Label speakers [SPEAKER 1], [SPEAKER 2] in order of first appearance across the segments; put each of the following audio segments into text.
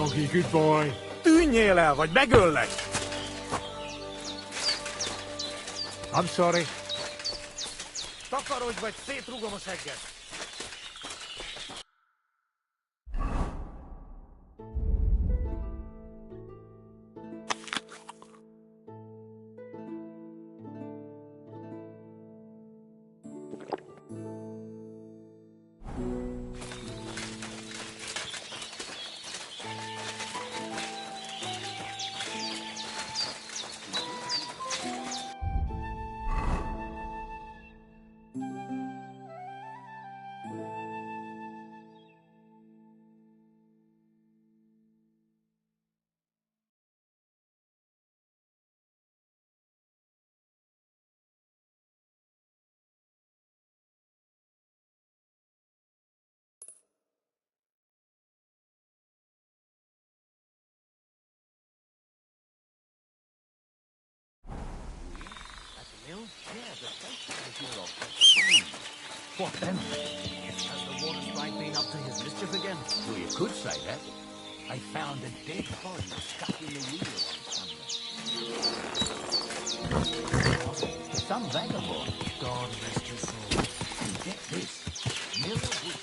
[SPEAKER 1] doggy, goodbye.
[SPEAKER 2] Tűnjél el, vagy megöllek!
[SPEAKER 1] I'm sorry.
[SPEAKER 2] Takarodj, vagy szétrugom a segged!
[SPEAKER 3] What then? Has the water sprite been up to his mischief again?
[SPEAKER 4] Well, you could say that. They found a dead body stuck in the wheel on Sunday. Some vagabond.
[SPEAKER 3] God rest his soul.
[SPEAKER 4] And get this. Miller would...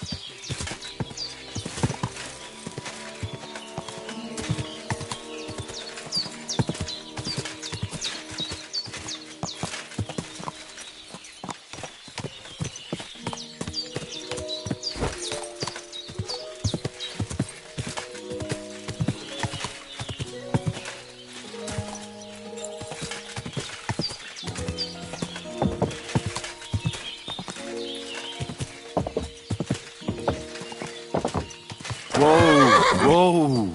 [SPEAKER 5] Whoa!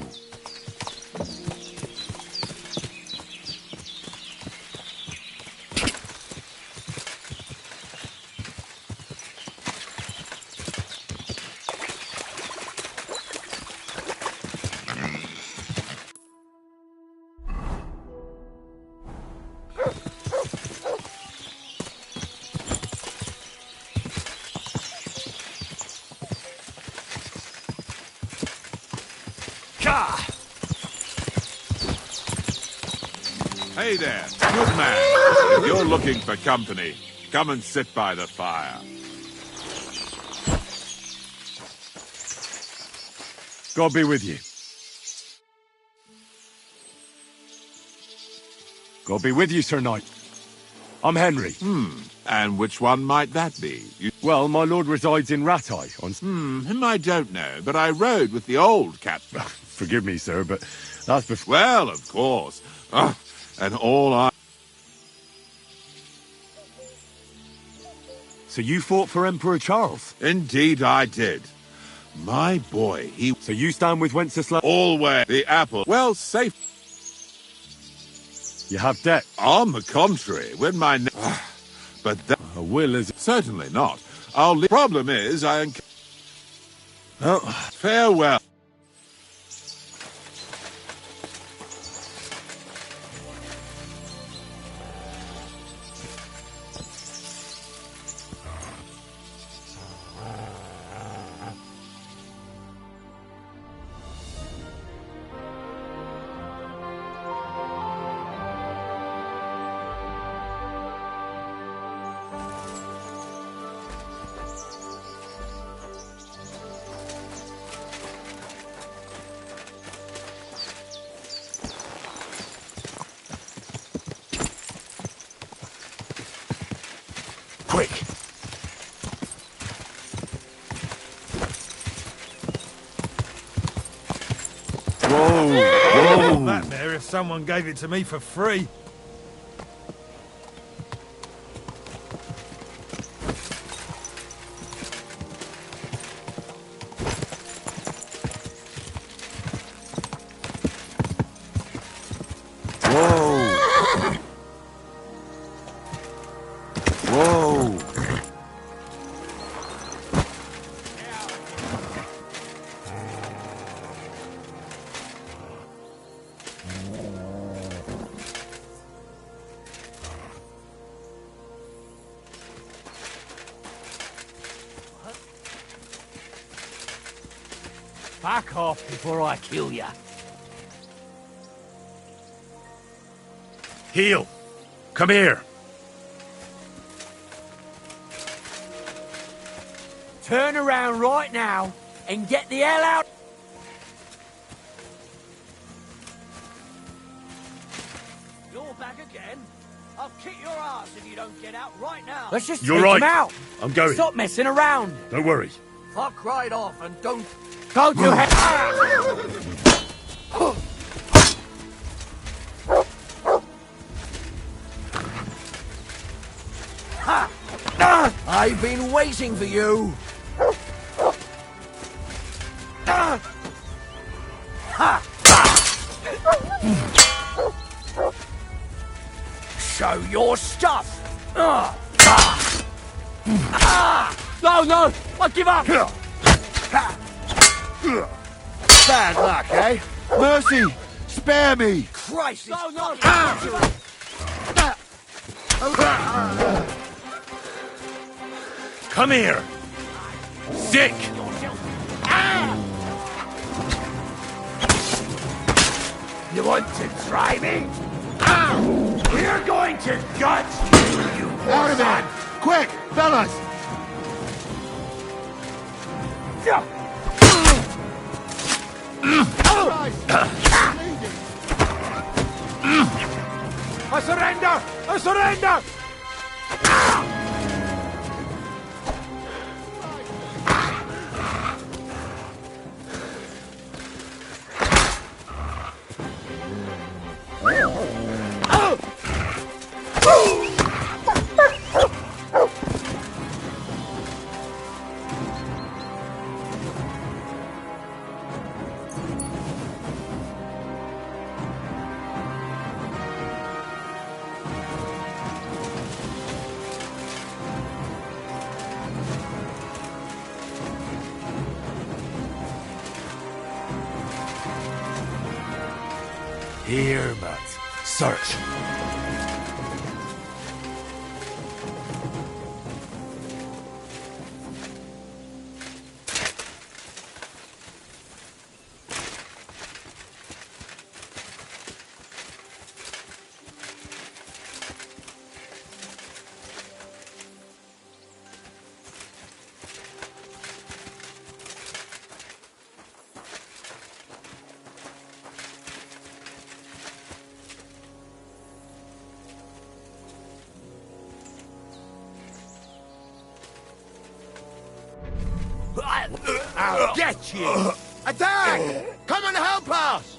[SPEAKER 6] Hey there, good man. If you're looking for company, come and sit by the fire.
[SPEAKER 5] God be with you. God be with you, Sir Knight. I'm Henry.
[SPEAKER 6] And which one might that be?
[SPEAKER 5] Well, my lord resides in Rattay on...
[SPEAKER 6] Him I don't know, but I rode with the old captain.
[SPEAKER 5] Forgive me, sir, but that's before...
[SPEAKER 6] Well, of course. And all I...
[SPEAKER 5] So you fought for Emperor Charles?
[SPEAKER 6] Indeed I did. My boy, he...
[SPEAKER 5] So you stand with Wenceslas?
[SPEAKER 6] Always the apple. Well, safe.
[SPEAKER 5] You have debt?
[SPEAKER 6] On the contrary, when my... But that...
[SPEAKER 5] A will is...
[SPEAKER 6] Certainly not. Problem is, I...
[SPEAKER 5] Oh.
[SPEAKER 6] Farewell.
[SPEAKER 5] Quick! Whoa!
[SPEAKER 2] That there if someone gave it to me for free.
[SPEAKER 5] Whoa!
[SPEAKER 4] Back off before I kill ya.
[SPEAKER 5] Heel. Come here.
[SPEAKER 3] Turn around right now and get the hell out. You're back again. I'll kick your ass if you don't get out right now. Let's just
[SPEAKER 5] You're
[SPEAKER 3] take
[SPEAKER 5] right.
[SPEAKER 3] him out.
[SPEAKER 5] I'm going.
[SPEAKER 3] Stop messing around.
[SPEAKER 5] Don't worry.
[SPEAKER 3] Fuck right off and don't go to hell. I've been waiting for you. Show your stuff. No, I give up.
[SPEAKER 1] Bad luck, eh? Mercy! Spare me!
[SPEAKER 3] Christ, no.
[SPEAKER 5] Come here. Sick.
[SPEAKER 4] You want to try me? We're going to gut you,
[SPEAKER 1] Out of it! Quick, fellas!
[SPEAKER 2] I surrender! I surrender!
[SPEAKER 5] Here, but search.
[SPEAKER 2] I'll get you!
[SPEAKER 1] Attack! Come and help us!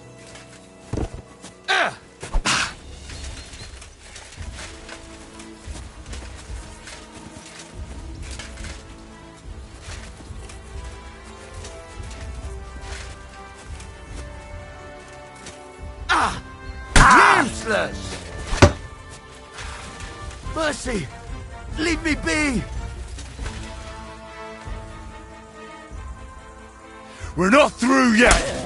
[SPEAKER 3] Useless! Mercy! Leave me be!
[SPEAKER 5] We're not through yet.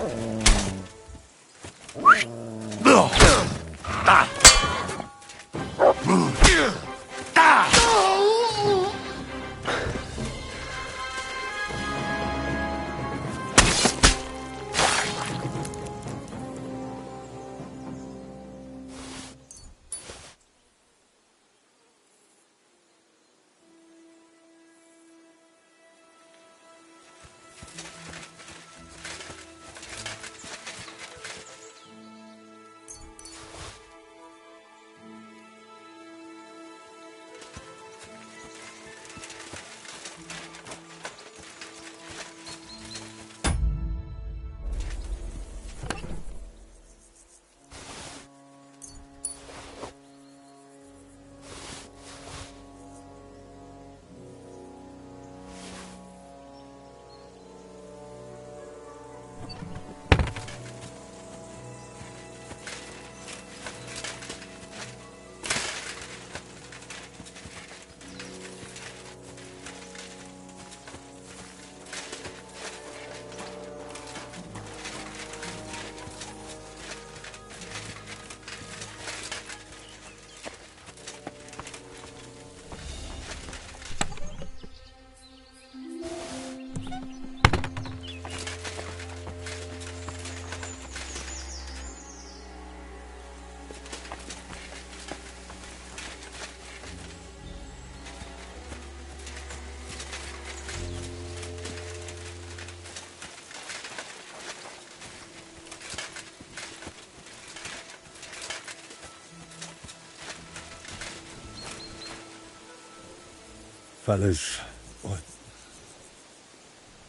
[SPEAKER 5] Fellas,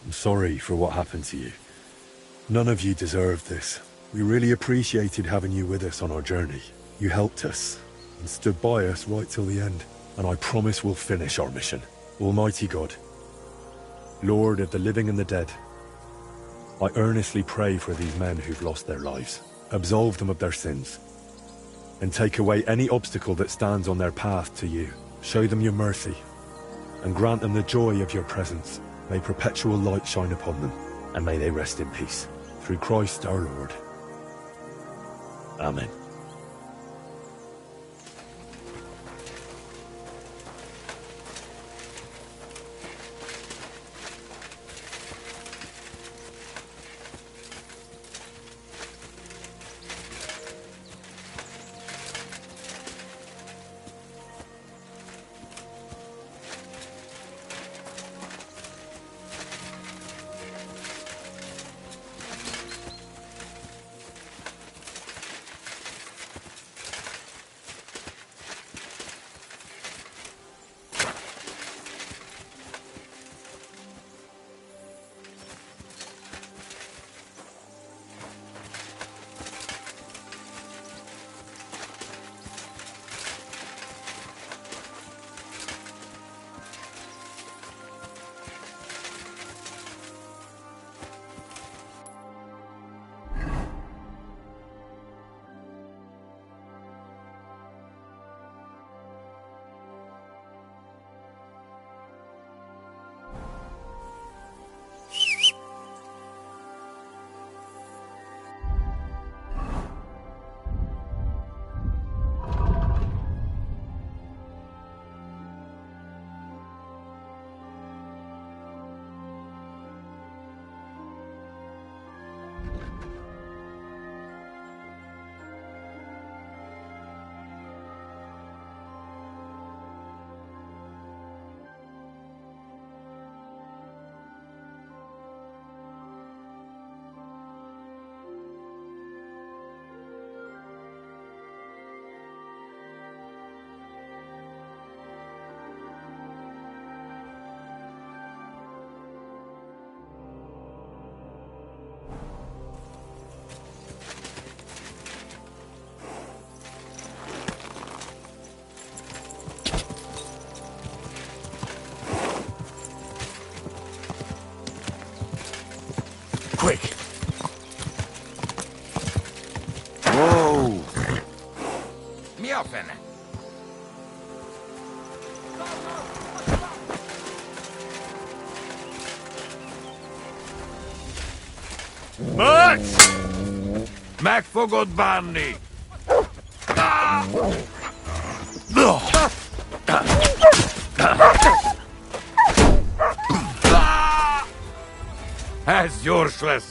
[SPEAKER 5] I'm sorry for what happened to you. None of you deserved this. We really appreciated having you with us on our journey. You helped us and stood by us right till the end. And I promise we'll finish our mission. Almighty God, Lord of the living and the dead, I earnestly pray for these men who've lost their lives. Absolve them of their sins and take away any obstacle that stands on their path to you. Show them your mercy and grant them the joy of your presence. May perpetual light shine upon them, and may they rest in peace. Through Christ our Lord. Amen.
[SPEAKER 1] Quick! Whoa!
[SPEAKER 4] Mi a fene?
[SPEAKER 1] Max!
[SPEAKER 4] Meg fogod bánni! Ez gyors lesz!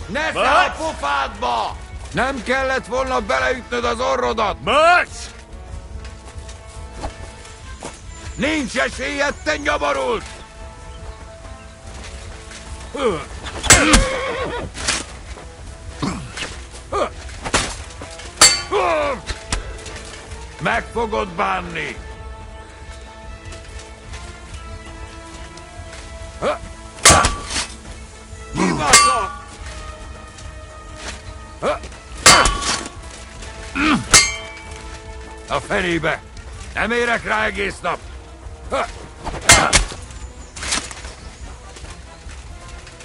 [SPEAKER 4] Ne szállj pofádba! Nem kellett volna beleütnöd az orrodat!
[SPEAKER 1] Max!
[SPEAKER 4] Nincs esélyed, te nyabarult! Meg fogod bánni! Kibaszott! A fenébe! Nem érek rá egész nap!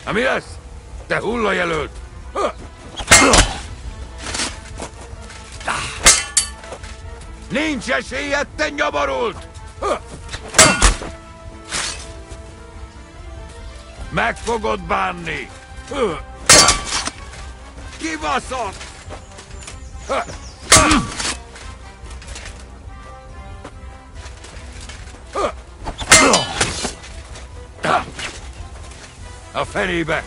[SPEAKER 4] Na mi lesz? Te hullajelölt! Nincs esélyed, te nyabarult! Meg fogod bánni! Kibaszott! A fenébe!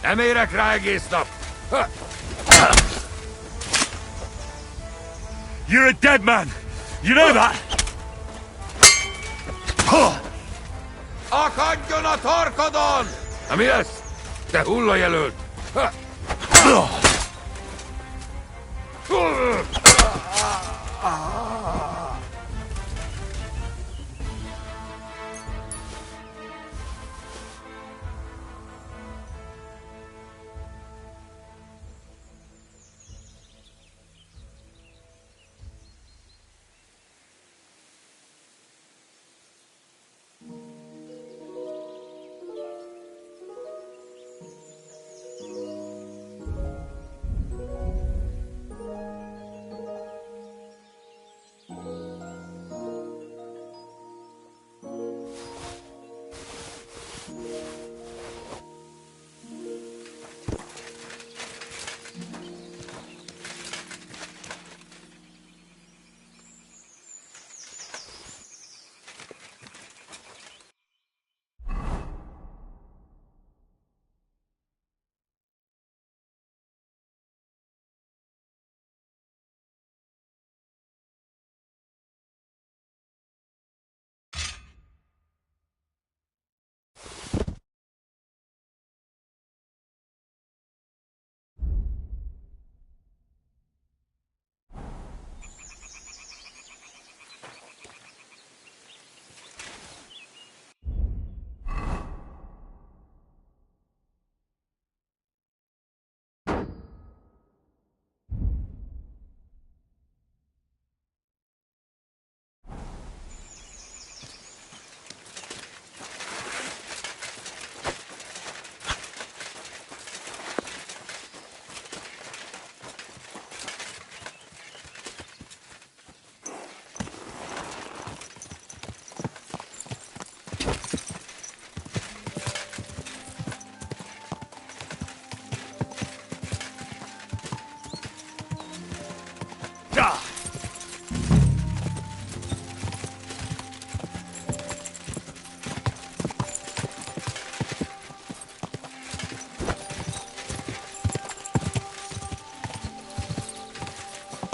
[SPEAKER 4] Nem érek rá egész nap!
[SPEAKER 1] You're a dead man! You know that?
[SPEAKER 4] Akadjon a torkodon! Na mi lesz? Te hullajelölt!
[SPEAKER 1] Ah!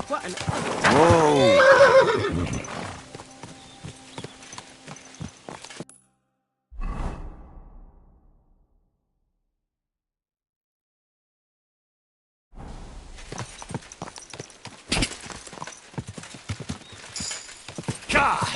[SPEAKER 3] What an...
[SPEAKER 1] Whoa! Gah!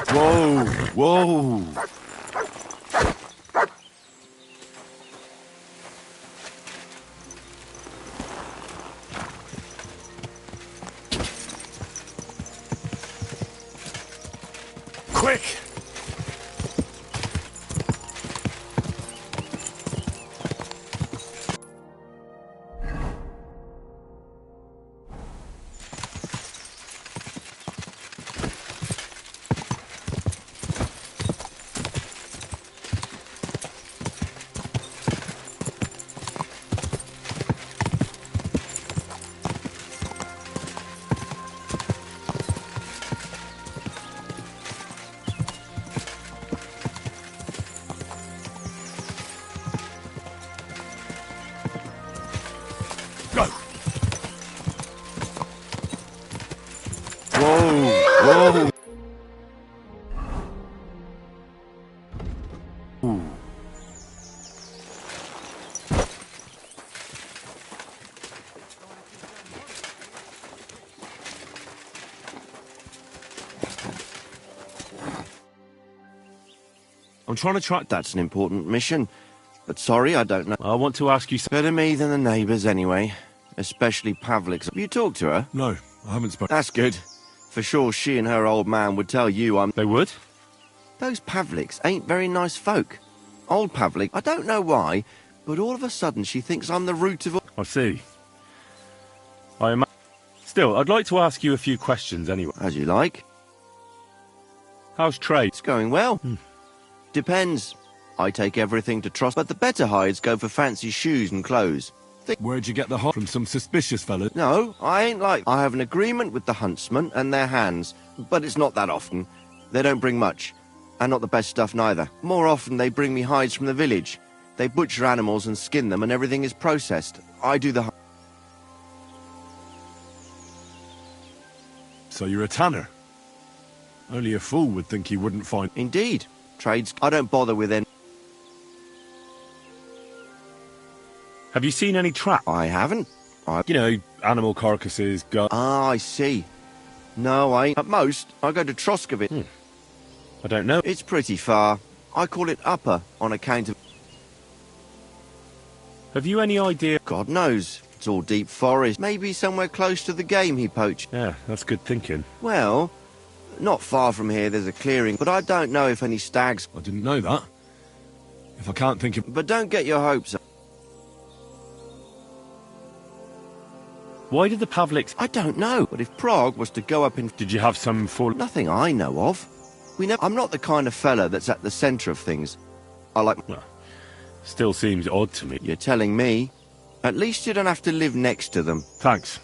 [SPEAKER 1] Whoa! Whoa! Quick! Go! Whoa! Whoa! Ooh.
[SPEAKER 7] I'm trying to track.
[SPEAKER 8] That's an important mission. But sorry, I don't know.
[SPEAKER 7] I want to ask you something.
[SPEAKER 8] Better me than the neighbours anyway. Especially Pavlik's. Have you talked to her?
[SPEAKER 5] No, I haven't spoken.
[SPEAKER 8] That's good. For sure she and her old man would tell you I'm...
[SPEAKER 7] They would?
[SPEAKER 8] Those Pavliks ain't very nice folk. Old Pavlik, I don't know why, but all of a sudden she thinks I'm the root of...
[SPEAKER 7] I see. Still, I'd like to ask you a few questions anyway.
[SPEAKER 8] As you like.
[SPEAKER 7] How's trade?
[SPEAKER 8] It's going well. Depends. I take everything to trust, but the better hides go for fancy shoes and clothes.
[SPEAKER 5] Where'd you get the hot from? Some suspicious fella?
[SPEAKER 8] No, I ain't like... I have an agreement with the huntsmen and their hands, but it's not that often. They don't bring much, and not the best stuff neither. More often they bring me hides from the village. They butcher animals and skin them, and everything is processed. I do the...
[SPEAKER 5] So you're a tanner? Only a fool would think he wouldn't find...
[SPEAKER 8] Indeed. Trades... I don't bother with any...
[SPEAKER 7] Have you seen any traps?
[SPEAKER 8] I haven't.
[SPEAKER 7] You know, animal carcasses,
[SPEAKER 8] Ah, I see. No, I ain't. At most, I go to Troskovit.
[SPEAKER 7] I don't know.
[SPEAKER 8] It's pretty far. I call it upper on account of...
[SPEAKER 7] Have you any idea?
[SPEAKER 8] God knows. It's all deep forest. Maybe somewhere close to the game he poached.
[SPEAKER 7] Yeah, that's good thinking.
[SPEAKER 8] Well, not far from here there's a clearing, but I don't know if any stags...
[SPEAKER 5] I didn't know that. If I can't think of...
[SPEAKER 8] But don't get your hopes up.
[SPEAKER 7] Why did the Pavliks...
[SPEAKER 8] I don't know, but if Prague was to go up in...
[SPEAKER 7] Did you have some for...
[SPEAKER 8] Nothing I know of. I'm not the kind of fella that's at the centre of things. I like...
[SPEAKER 7] Well, still seems odd to me.
[SPEAKER 8] You're telling me. At least you don't have to live next to them.
[SPEAKER 7] Thanks.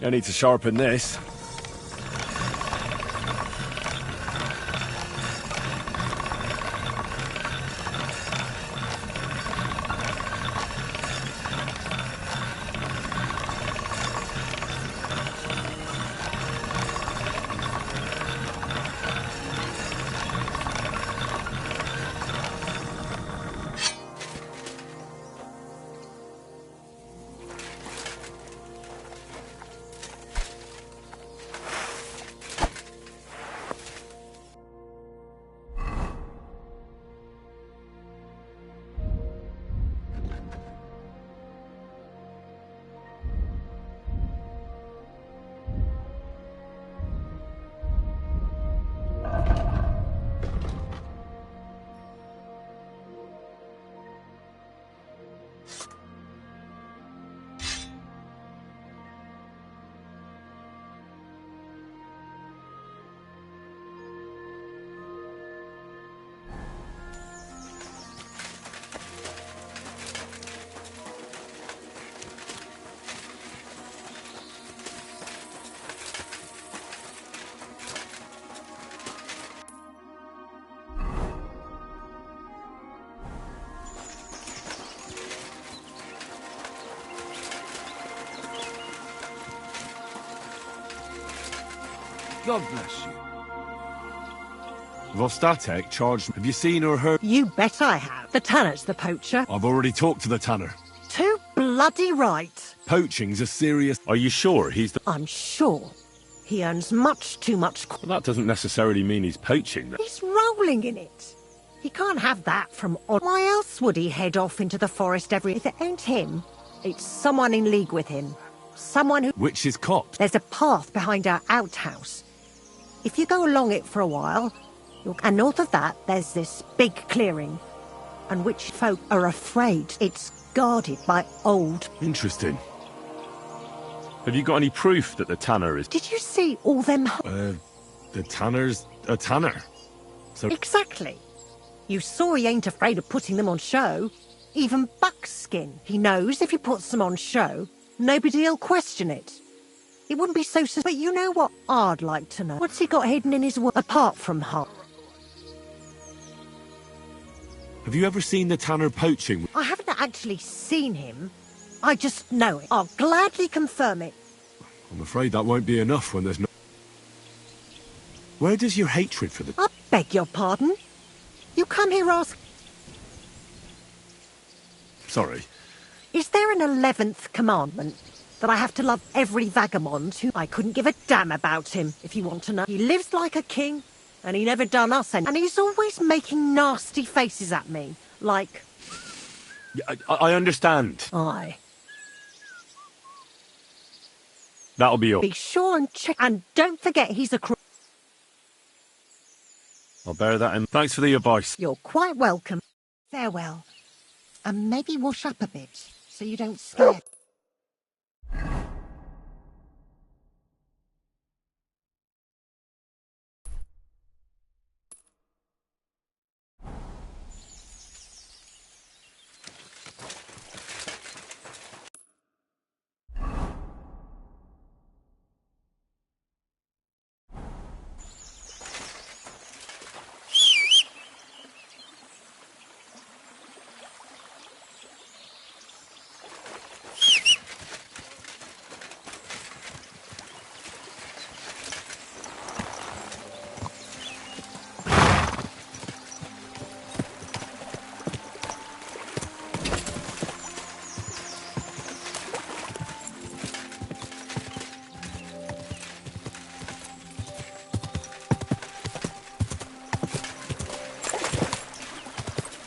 [SPEAKER 7] I need to sharpen this.
[SPEAKER 2] God bless you.
[SPEAKER 7] Vostatek charged... Have you seen or heard...
[SPEAKER 9] You bet I have. The tanner's the poacher.
[SPEAKER 7] I've already talked to the tanner.
[SPEAKER 9] Too bloody right.
[SPEAKER 7] Poaching's a serious... Are you sure he's the...
[SPEAKER 9] I'm sure. He earns much too much...
[SPEAKER 7] Well, that doesn't necessarily mean he's poaching.
[SPEAKER 9] He's rolling in it. He can't have that from... Why else would he head off into the forest every... If it ain't him, it's someone in league with him. Someone who...
[SPEAKER 7] Which is cop.
[SPEAKER 9] There's a path behind our outhouse. If you go along it for a while, and north of that, there's this big clearing, and witch folk are afraid it's guarded by old...
[SPEAKER 7] Interesting. Have you got any proof that the tanner is...
[SPEAKER 9] Did you see all them...
[SPEAKER 7] The tanner's a tanner. So...
[SPEAKER 9] Exactly. You saw he ain't afraid of putting them on show. Even buckskin. He knows if he puts them on show, nobody'll question it. It wouldn't be so... But you know what I'd like to know? What's he got hidden in his... apart from heart?
[SPEAKER 7] Have you ever seen the tanner poaching?
[SPEAKER 9] I haven't actually seen him. I just know it. I'll gladly confirm it.
[SPEAKER 7] I'm afraid that won't be enough when there's no... Where does your hatred for the...
[SPEAKER 9] I beg your pardon? You come here ask...
[SPEAKER 7] Sorry.
[SPEAKER 9] Is there an 11th commandment? That I have to love every vagabond who... I couldn't give a damn about him, if you want to know. He lives like a king, and he never done us any... And he's always making nasty faces at me, like...
[SPEAKER 7] I understand.
[SPEAKER 9] Aye.
[SPEAKER 7] That'll be all.
[SPEAKER 9] Be sure and check... And don't forget he's a crook.
[SPEAKER 7] I'll bear that in. Thanks for the advice.
[SPEAKER 9] You're quite welcome. Farewell. And maybe wash up a bit, so you don't scare...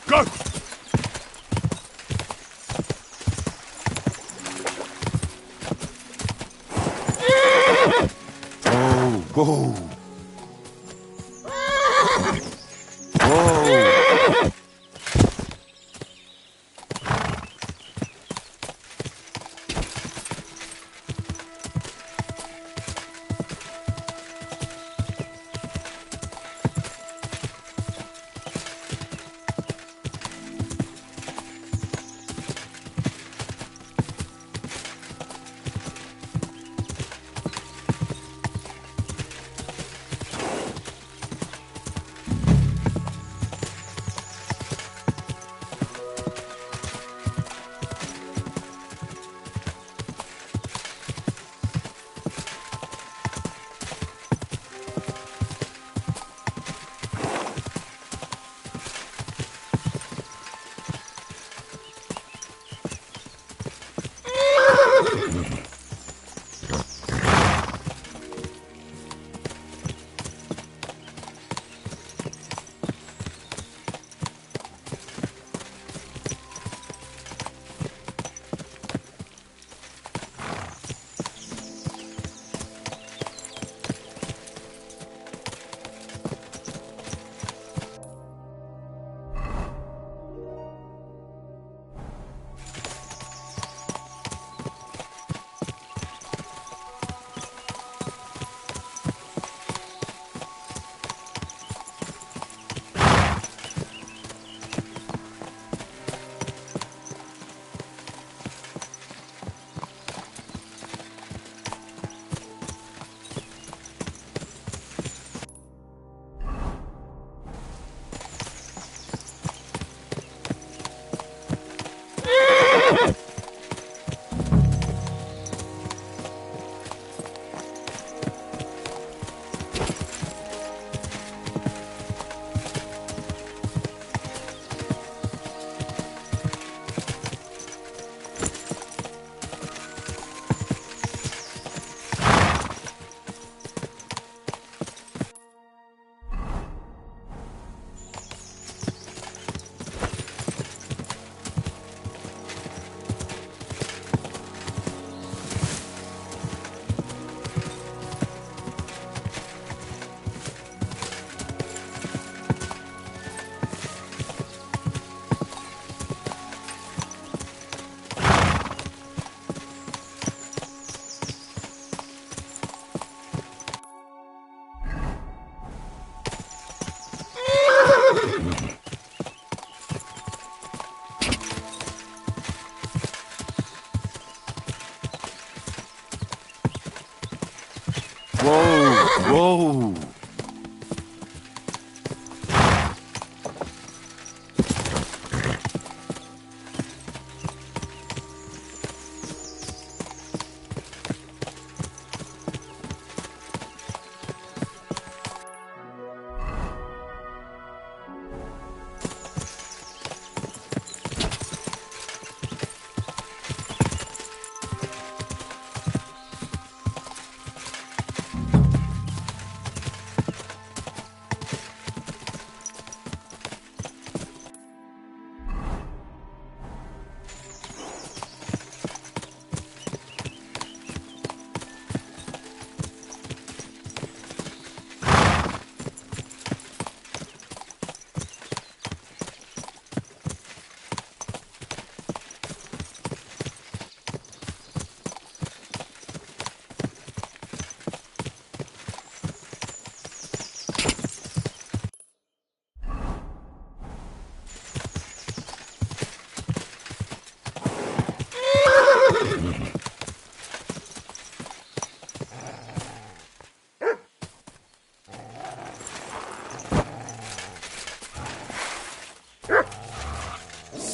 [SPEAKER 1] Go! Oh, whoa. Whoa.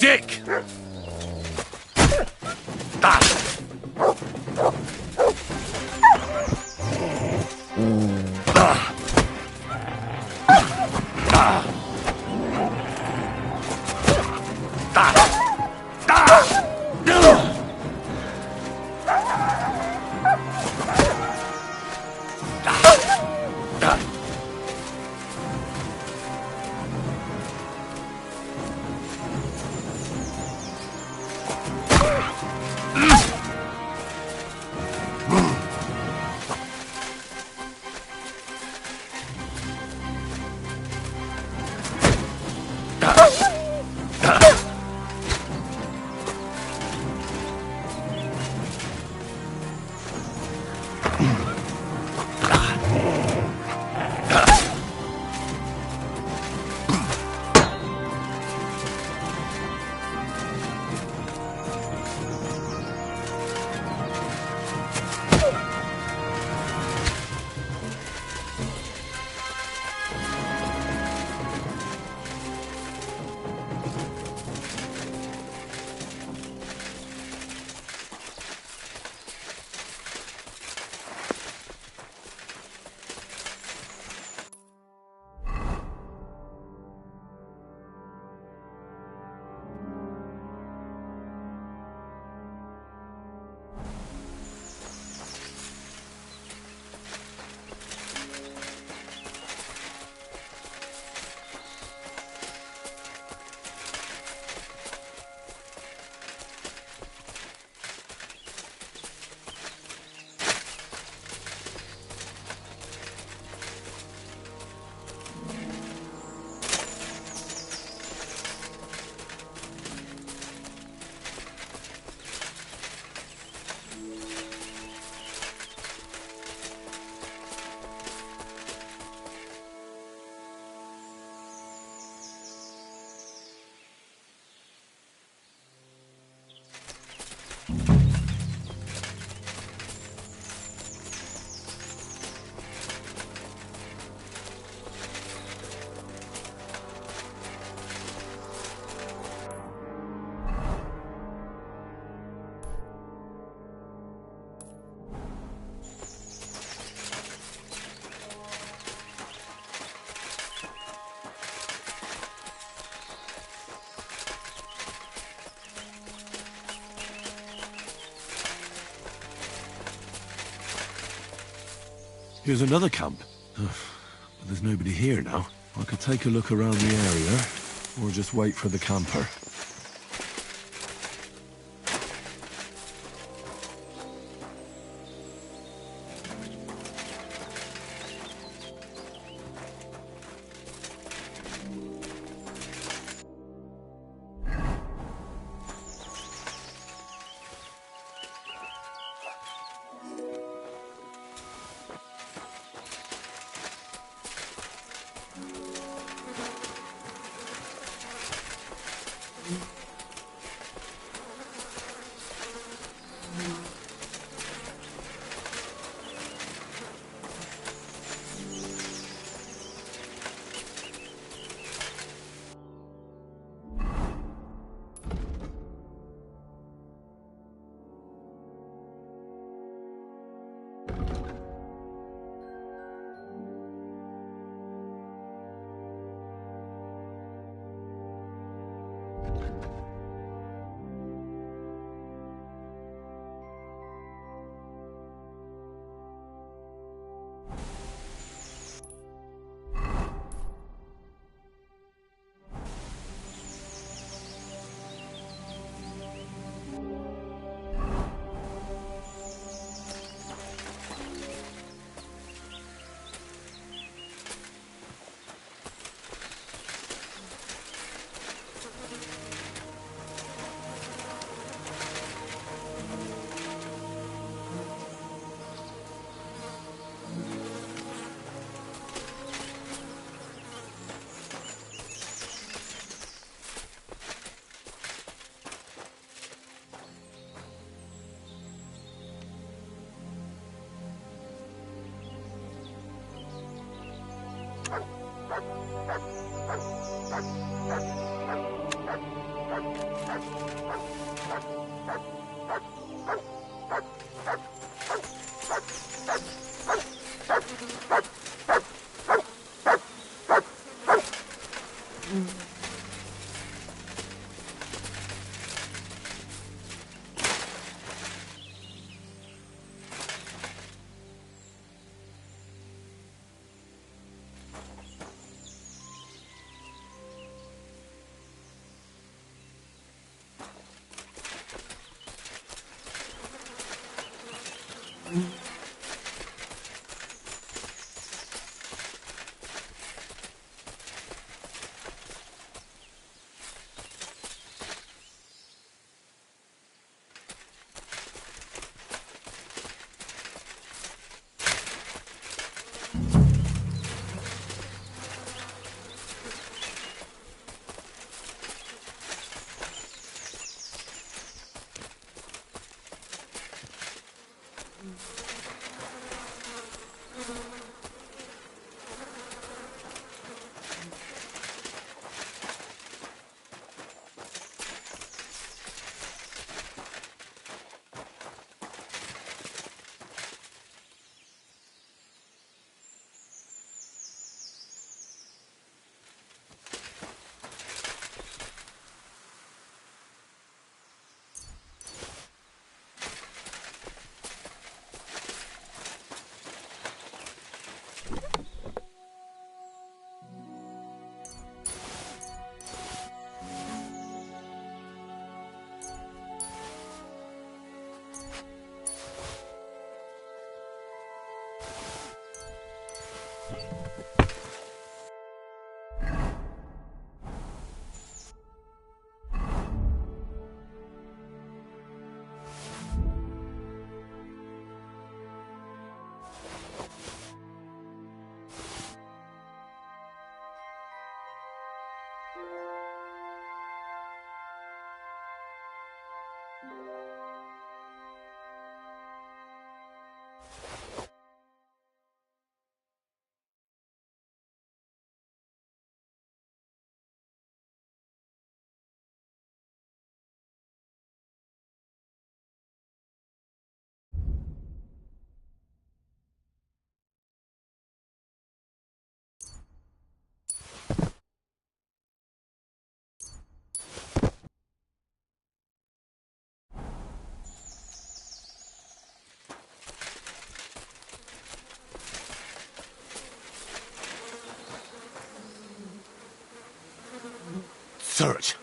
[SPEAKER 4] dick!
[SPEAKER 2] Here's another camp. But there's nobody here now. I could take a look around the area, or just wait for the camper.
[SPEAKER 1] Search.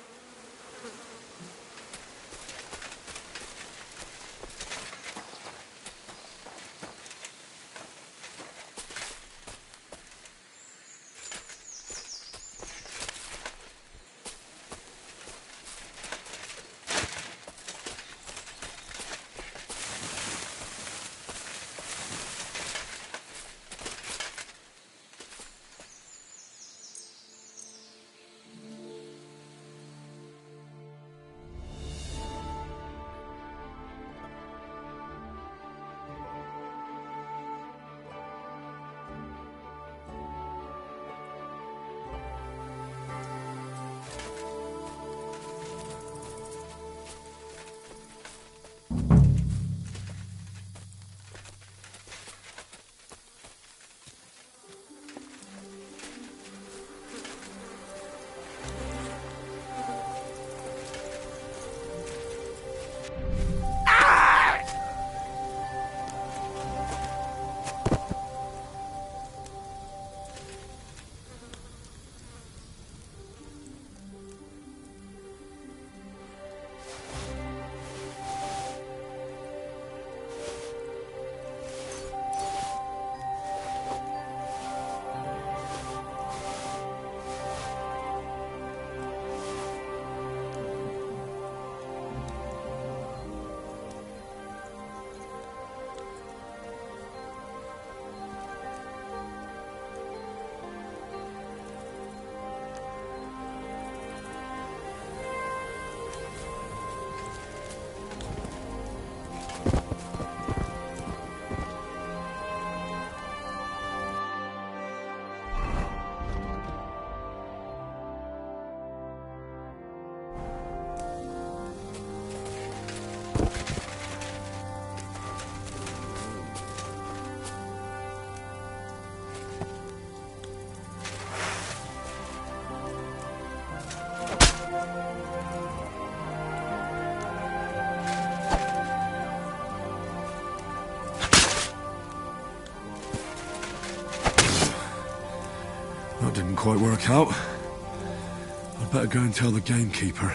[SPEAKER 2] quite work out. I'd better go and tell the gamekeeper.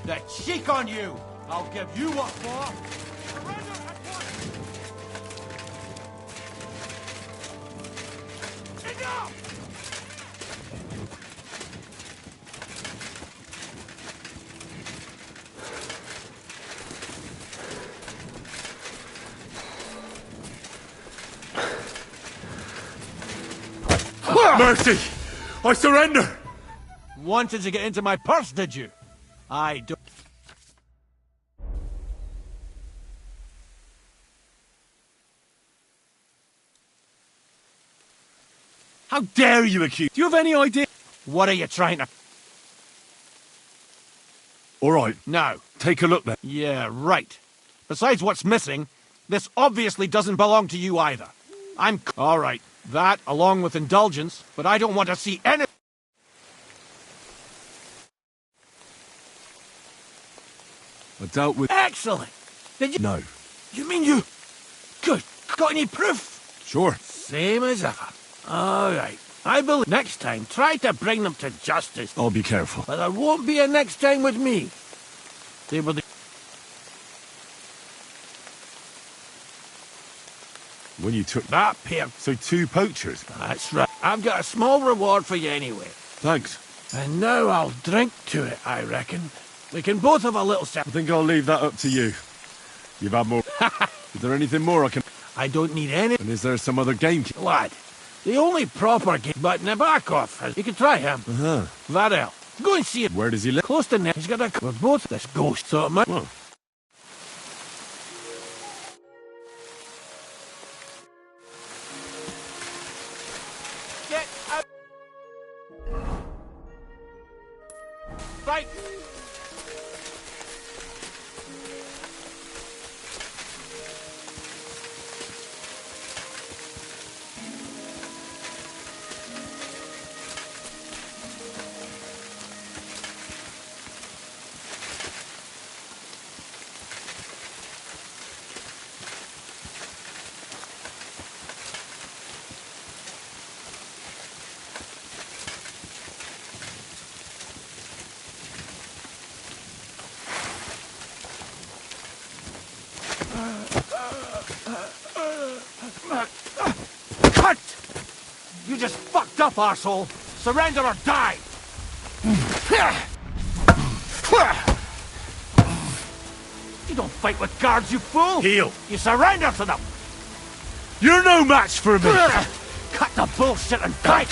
[SPEAKER 3] The cheek on you! I'll give you what for! Surrender at once! Enough!
[SPEAKER 2] Mercy! I surrender!
[SPEAKER 3] Wanted to get into my purse, did you? I don't...
[SPEAKER 2] How dare you accuse... Do you have any idea?
[SPEAKER 3] What are you trying to...
[SPEAKER 2] All right,
[SPEAKER 3] No.
[SPEAKER 2] take a look then.
[SPEAKER 3] Yeah, right. Besides what's missing, this obviously doesn't belong to you either. I'm... All right, that along with indulgence, but I don't want to see any...
[SPEAKER 2] I dealt with...
[SPEAKER 3] Excellent! Did you...
[SPEAKER 2] No.
[SPEAKER 3] You mean you... Good. Got any proof?
[SPEAKER 2] Sure.
[SPEAKER 3] Same as ever. All right. I believe next time, try to bring them to justice.
[SPEAKER 2] I'll be careful.
[SPEAKER 3] But there won't be a next time with me. They were the...
[SPEAKER 2] When you took...
[SPEAKER 3] That pair...
[SPEAKER 2] So 2 poachers.
[SPEAKER 3] That's right. I've got a small reward for you anyway.
[SPEAKER 2] Thanks.
[SPEAKER 3] And now I'll drink to it, I reckon. We can both have a little sip.
[SPEAKER 2] I think I'll leave that up to you. You've had more... Is there anything more I can...
[SPEAKER 3] I don't need any...
[SPEAKER 2] And is there some other game...
[SPEAKER 3] Lad, the only proper game... But Nabokov, you can try him.
[SPEAKER 2] Uh-huh.
[SPEAKER 3] Varel. Go and see him.
[SPEAKER 2] Where does he live?
[SPEAKER 3] Close to net. He's got a... We're both this ghost, so it might...
[SPEAKER 2] Well,
[SPEAKER 3] Get out! Right! Cut! You just fucked up, arsehole! Surrender or die! You don't fight with guards, you fool!
[SPEAKER 2] Heel.
[SPEAKER 3] You surrender to them!
[SPEAKER 2] you're no match for me!
[SPEAKER 3] Cut the bullshit and die!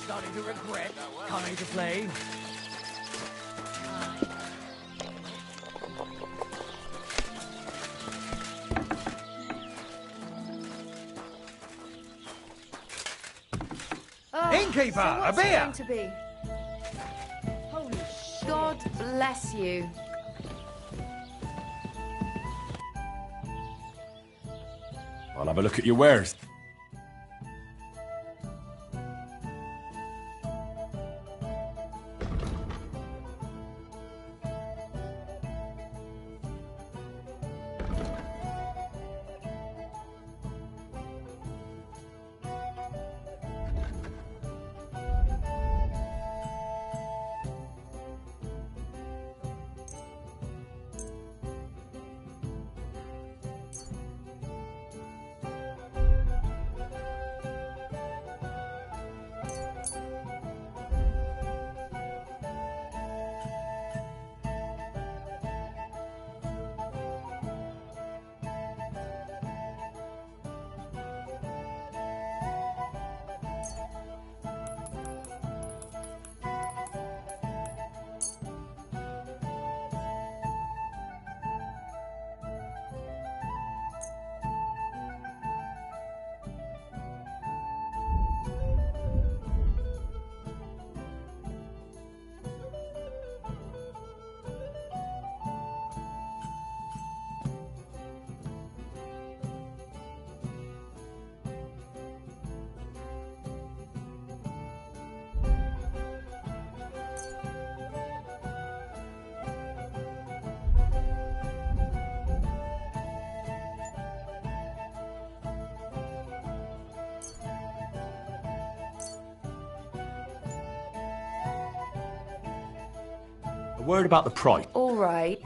[SPEAKER 4] Starting to regret coming to play. Innkeeper,
[SPEAKER 10] So
[SPEAKER 4] a
[SPEAKER 10] what's it
[SPEAKER 4] beer!
[SPEAKER 10] going to be? Holy shit. God bless you.
[SPEAKER 7] I'll have a look at your wares. A word about the price.
[SPEAKER 10] All right.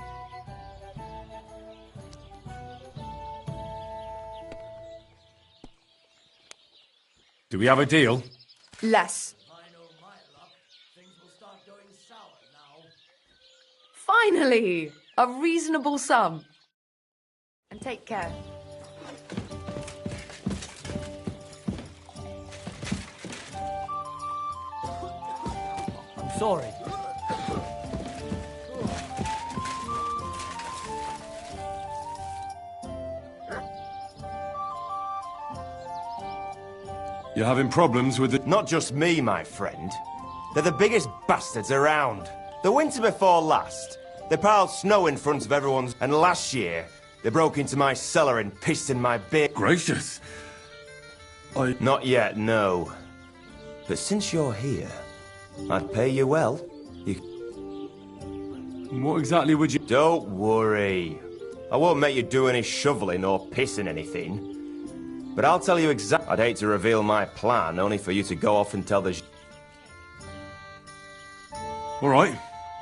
[SPEAKER 7] Do we have a deal?
[SPEAKER 10] Less. Finally! A reasonable sum. And take care.
[SPEAKER 4] I'm sorry.
[SPEAKER 2] You're having problems with the...
[SPEAKER 11] Not just me, my friend. They're the biggest bastards around. The winter before last, they piled snow in front of everyone's... And last year, they broke into my cellar and pissed in my beer...
[SPEAKER 2] Gracious.
[SPEAKER 11] Not yet, no. But since you're here, I'd pay you well.
[SPEAKER 2] What exactly would you...
[SPEAKER 11] Don't worry. I won't make you do any shoveling or pissing anything. But I'll tell you exactly... I'd hate to reveal my plan, only for you to go off and tell the...
[SPEAKER 2] All right.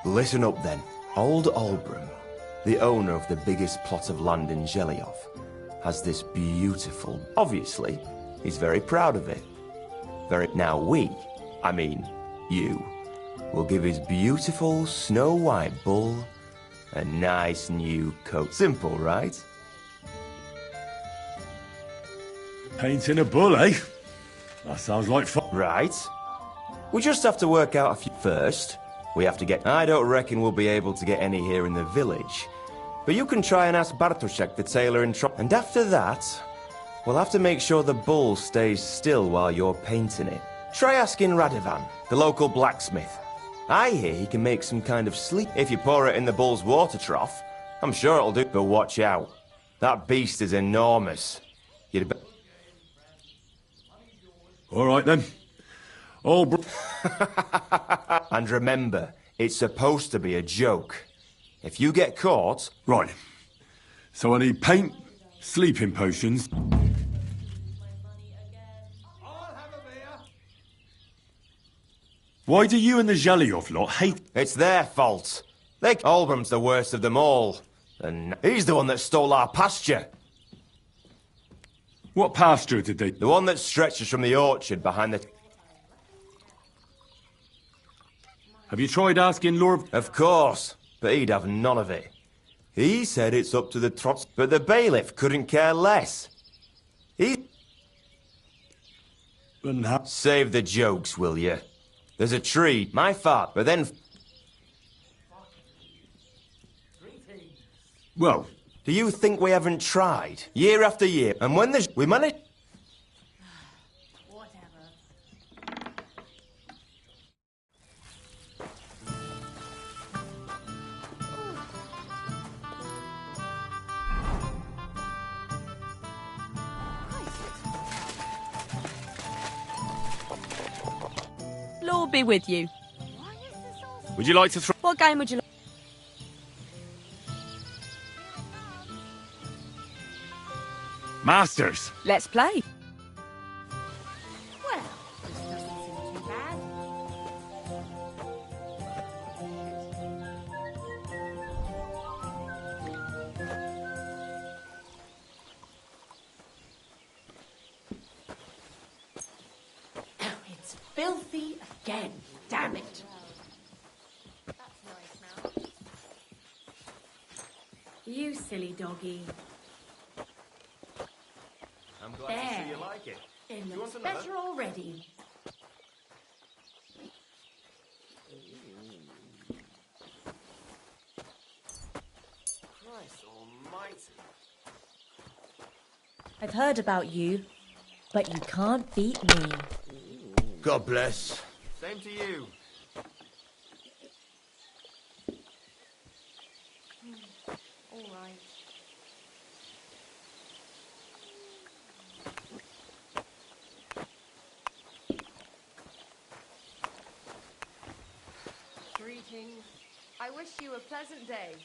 [SPEAKER 11] Listen up, then. Old Albram, the owner of the biggest plot of land in Zhelyov, has this beautiful... Obviously, he's very proud of it. Now you, will give his beautiful snow-white bull a nice new coat. Simple, right?
[SPEAKER 2] Painting a bull, eh? That sounds like fun.
[SPEAKER 11] Right. We just have to work out a few... First, we have to get... I don't reckon we'll be able to get any here in the village. But you can try and ask Bartoszek, the tailor in And after that, We'll have to make sure the bull stays still while you're painting it. Try asking Radovan, the local blacksmith. I hear he can make some kind of sleep. If you pour it in the bull's water trough, I'm sure it'll do. But watch out. That beast is enormous. You'd be...
[SPEAKER 2] All right, then.
[SPEAKER 11] And remember, it's supposed to be a joke. If you get caught...
[SPEAKER 2] Right. So I need paint, sleeping potions... Why do you and the Zhelyov lot hate...
[SPEAKER 11] It's their fault. Olbram's the worst of them all. And he's the one that stole our pasture.
[SPEAKER 2] What pasture did they...
[SPEAKER 11] The one that stretches from the orchard behind the...
[SPEAKER 2] Have you tried asking Lord...
[SPEAKER 11] Of course, but he'd have none of it. He said it's up to the Trots... But the bailiff couldn't care less. Save the jokes, will you? There's a tree, my father, but then...
[SPEAKER 2] Well...
[SPEAKER 11] Do you think we haven't tried? Year after year, and when there's... We managed...
[SPEAKER 10] Lord be with you.
[SPEAKER 7] Would you like to throw...
[SPEAKER 10] What game would you like?
[SPEAKER 7] Masters!
[SPEAKER 10] Let's play.
[SPEAKER 12] Well, this doesn't seem too bad. Oh, it's filthy again. Damn it. That's nice now. You silly doggy.
[SPEAKER 11] I'm glad to see you like it.
[SPEAKER 12] It looks better already.
[SPEAKER 11] Christ almighty.
[SPEAKER 13] I've heard about you, but you can't beat me.
[SPEAKER 11] God bless. Same to you.
[SPEAKER 12] All right.
[SPEAKER 10] Greetings. I wish you a pleasant day.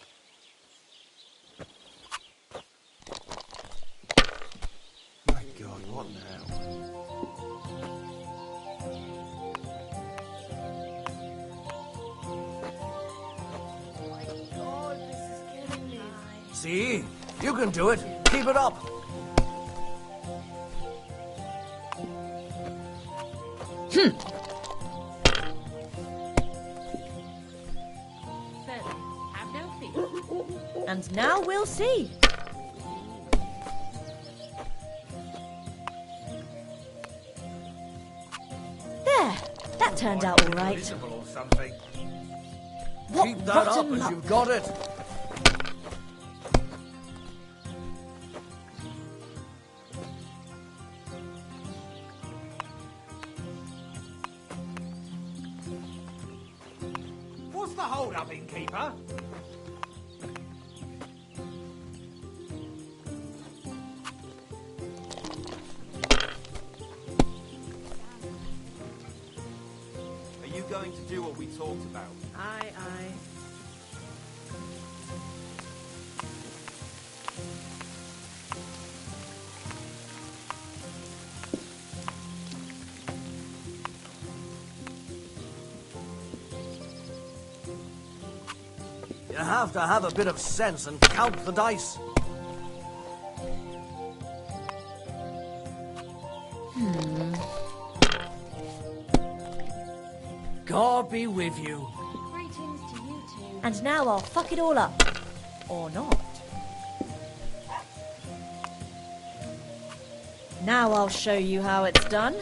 [SPEAKER 11] My God, what now?
[SPEAKER 10] My God, this is killing me.
[SPEAKER 4] See? You can do it. Keep it up.
[SPEAKER 12] Have no fear.
[SPEAKER 13] And now we'll see. There, that turned out all right.
[SPEAKER 4] Visible or something.
[SPEAKER 13] What
[SPEAKER 4] Keep that up
[SPEAKER 13] rotten
[SPEAKER 4] and
[SPEAKER 13] luck.
[SPEAKER 4] you've got it.
[SPEAKER 3] What's the hold-up, innkeeper?
[SPEAKER 11] Are you going to do what we talked about?
[SPEAKER 12] Aye, aye.
[SPEAKER 4] You have to have a bit of sense and count the dice. God be with you.
[SPEAKER 12] Greetings to you too.
[SPEAKER 13] And now I'll fuck it all up. Or not. Now I'll show you how it's done.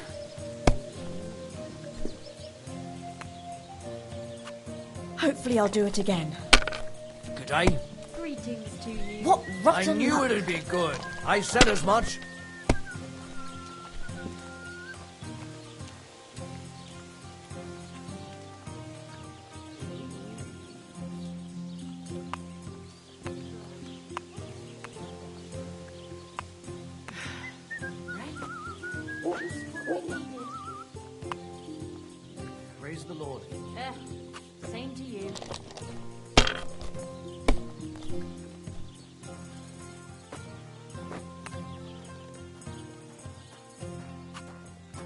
[SPEAKER 13] Hopefully I'll do it again.
[SPEAKER 4] Good day.
[SPEAKER 12] Greetings to you.
[SPEAKER 13] What
[SPEAKER 4] I
[SPEAKER 13] rotten
[SPEAKER 4] knew
[SPEAKER 13] luck.
[SPEAKER 4] it'd be good. I said as much.
[SPEAKER 14] Praise the Lord.
[SPEAKER 10] Same to you.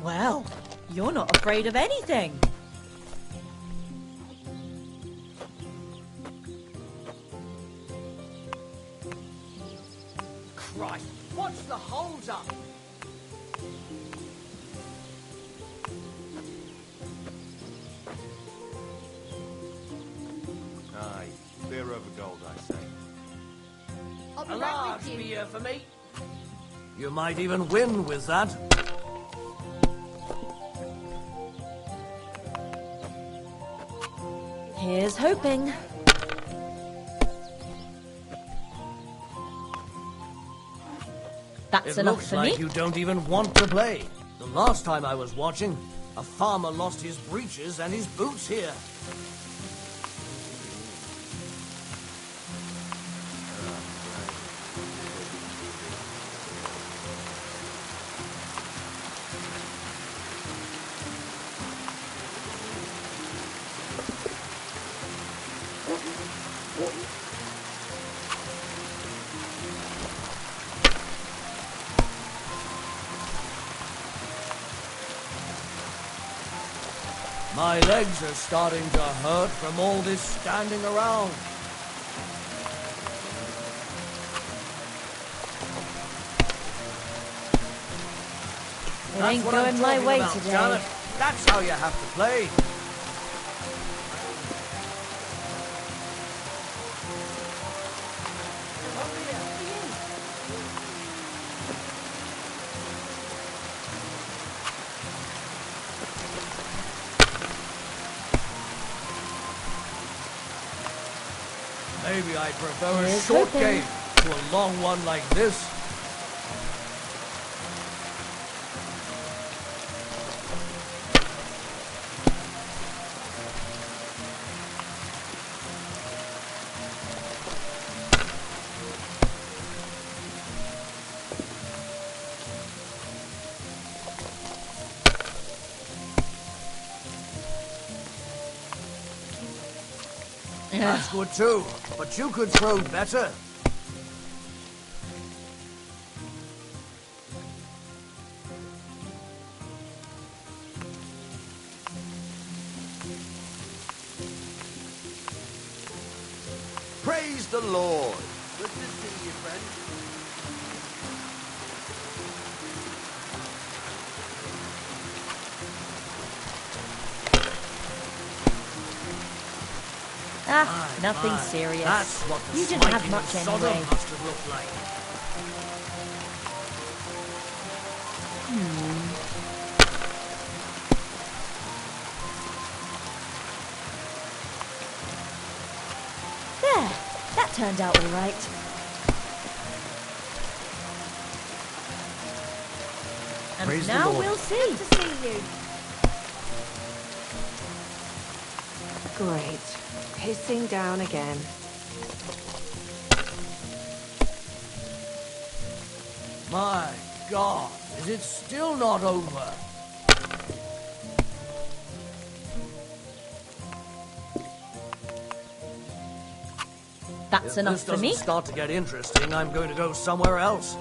[SPEAKER 13] Well, you're not afraid of anything.
[SPEAKER 14] Christ, what's the hold up?
[SPEAKER 1] Aye, beer over gold, I say.
[SPEAKER 10] I'll be
[SPEAKER 14] A
[SPEAKER 10] right
[SPEAKER 14] large
[SPEAKER 10] with you.
[SPEAKER 14] beer for me. You might even win with that.
[SPEAKER 13] Here's hoping. That's
[SPEAKER 14] It
[SPEAKER 13] enough
[SPEAKER 14] looks
[SPEAKER 13] for
[SPEAKER 14] like
[SPEAKER 13] me.
[SPEAKER 14] you don't even want to play. The last time I was watching, a farmer lost his breeches and his boots here. My legs are starting to hurt from all this standing around.
[SPEAKER 13] It
[SPEAKER 14] That's
[SPEAKER 13] ain't
[SPEAKER 14] what I'm
[SPEAKER 13] going my
[SPEAKER 14] talking
[SPEAKER 13] way
[SPEAKER 14] about,
[SPEAKER 13] today.
[SPEAKER 14] Janet. That's how you have to play. Maybe I'd prefer a
[SPEAKER 13] Here's
[SPEAKER 14] short
[SPEAKER 13] hoping.
[SPEAKER 14] game to a long one like this. That's good too, but you could throw better.
[SPEAKER 4] Praise the Lord. Good to see you, friend.
[SPEAKER 13] Nothing
[SPEAKER 14] My,
[SPEAKER 13] serious.
[SPEAKER 14] That's what the
[SPEAKER 13] You didn't have
[SPEAKER 14] smiting
[SPEAKER 13] much
[SPEAKER 14] of Sodom
[SPEAKER 13] anyway.
[SPEAKER 14] must have looked like.
[SPEAKER 13] There, that turned out all right. And
[SPEAKER 14] Praise the
[SPEAKER 13] now
[SPEAKER 14] Lord.
[SPEAKER 13] we'll see.
[SPEAKER 10] Good to see you.
[SPEAKER 15] Great. Pissing down again.
[SPEAKER 14] My God, is it still not over?
[SPEAKER 13] That's
[SPEAKER 14] If
[SPEAKER 13] enough
[SPEAKER 14] this
[SPEAKER 13] for
[SPEAKER 14] doesn't
[SPEAKER 13] me.
[SPEAKER 14] start to get interesting, I'm going to go somewhere else.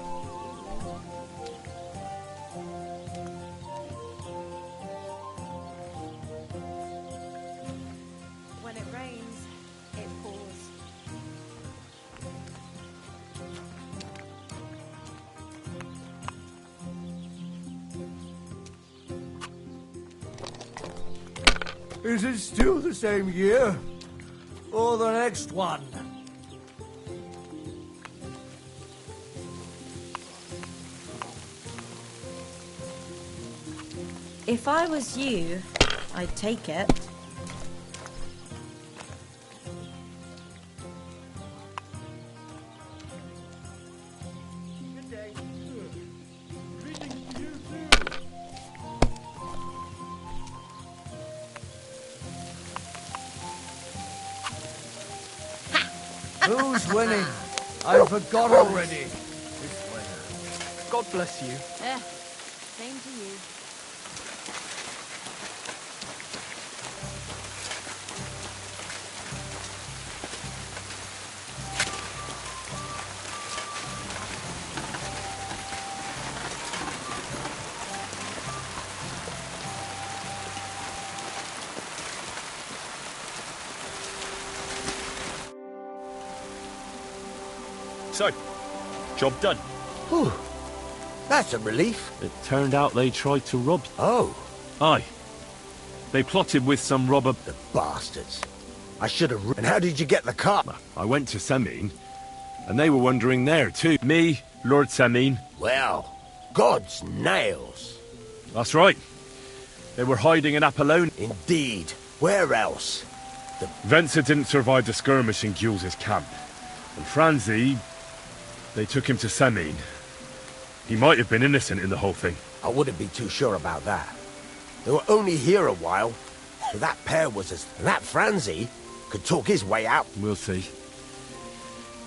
[SPEAKER 10] When it rains, it pours.
[SPEAKER 14] Is it still the same year? Or the next one?
[SPEAKER 13] If I was you, I'd take it.
[SPEAKER 14] Good day.
[SPEAKER 4] Greetings to you too.
[SPEAKER 14] Who's winning? I forgot already.
[SPEAKER 16] God bless you.
[SPEAKER 10] Same to you.
[SPEAKER 7] So, job done.
[SPEAKER 4] Whew. That's a relief.
[SPEAKER 7] It turned out they tried to rob...
[SPEAKER 4] Oh.
[SPEAKER 7] Aye. They plotted with some robber...
[SPEAKER 4] The bastards. I should have... And how did you get the car?
[SPEAKER 7] I went to Semine, and they were wondering there too. Me, Lord Semine.
[SPEAKER 4] Well, God's nails.
[SPEAKER 7] That's right. They were hiding in Apollonia.
[SPEAKER 4] Indeed. Where else?
[SPEAKER 7] Venser didn't survive the skirmish in Gules' camp. And Franzi... They took him to Semine. He might have been innocent in the whole thing.
[SPEAKER 4] I wouldn't be too sure about that. They were only here a while. But that pair was as... And that Franzi could talk his way out.
[SPEAKER 7] We'll see.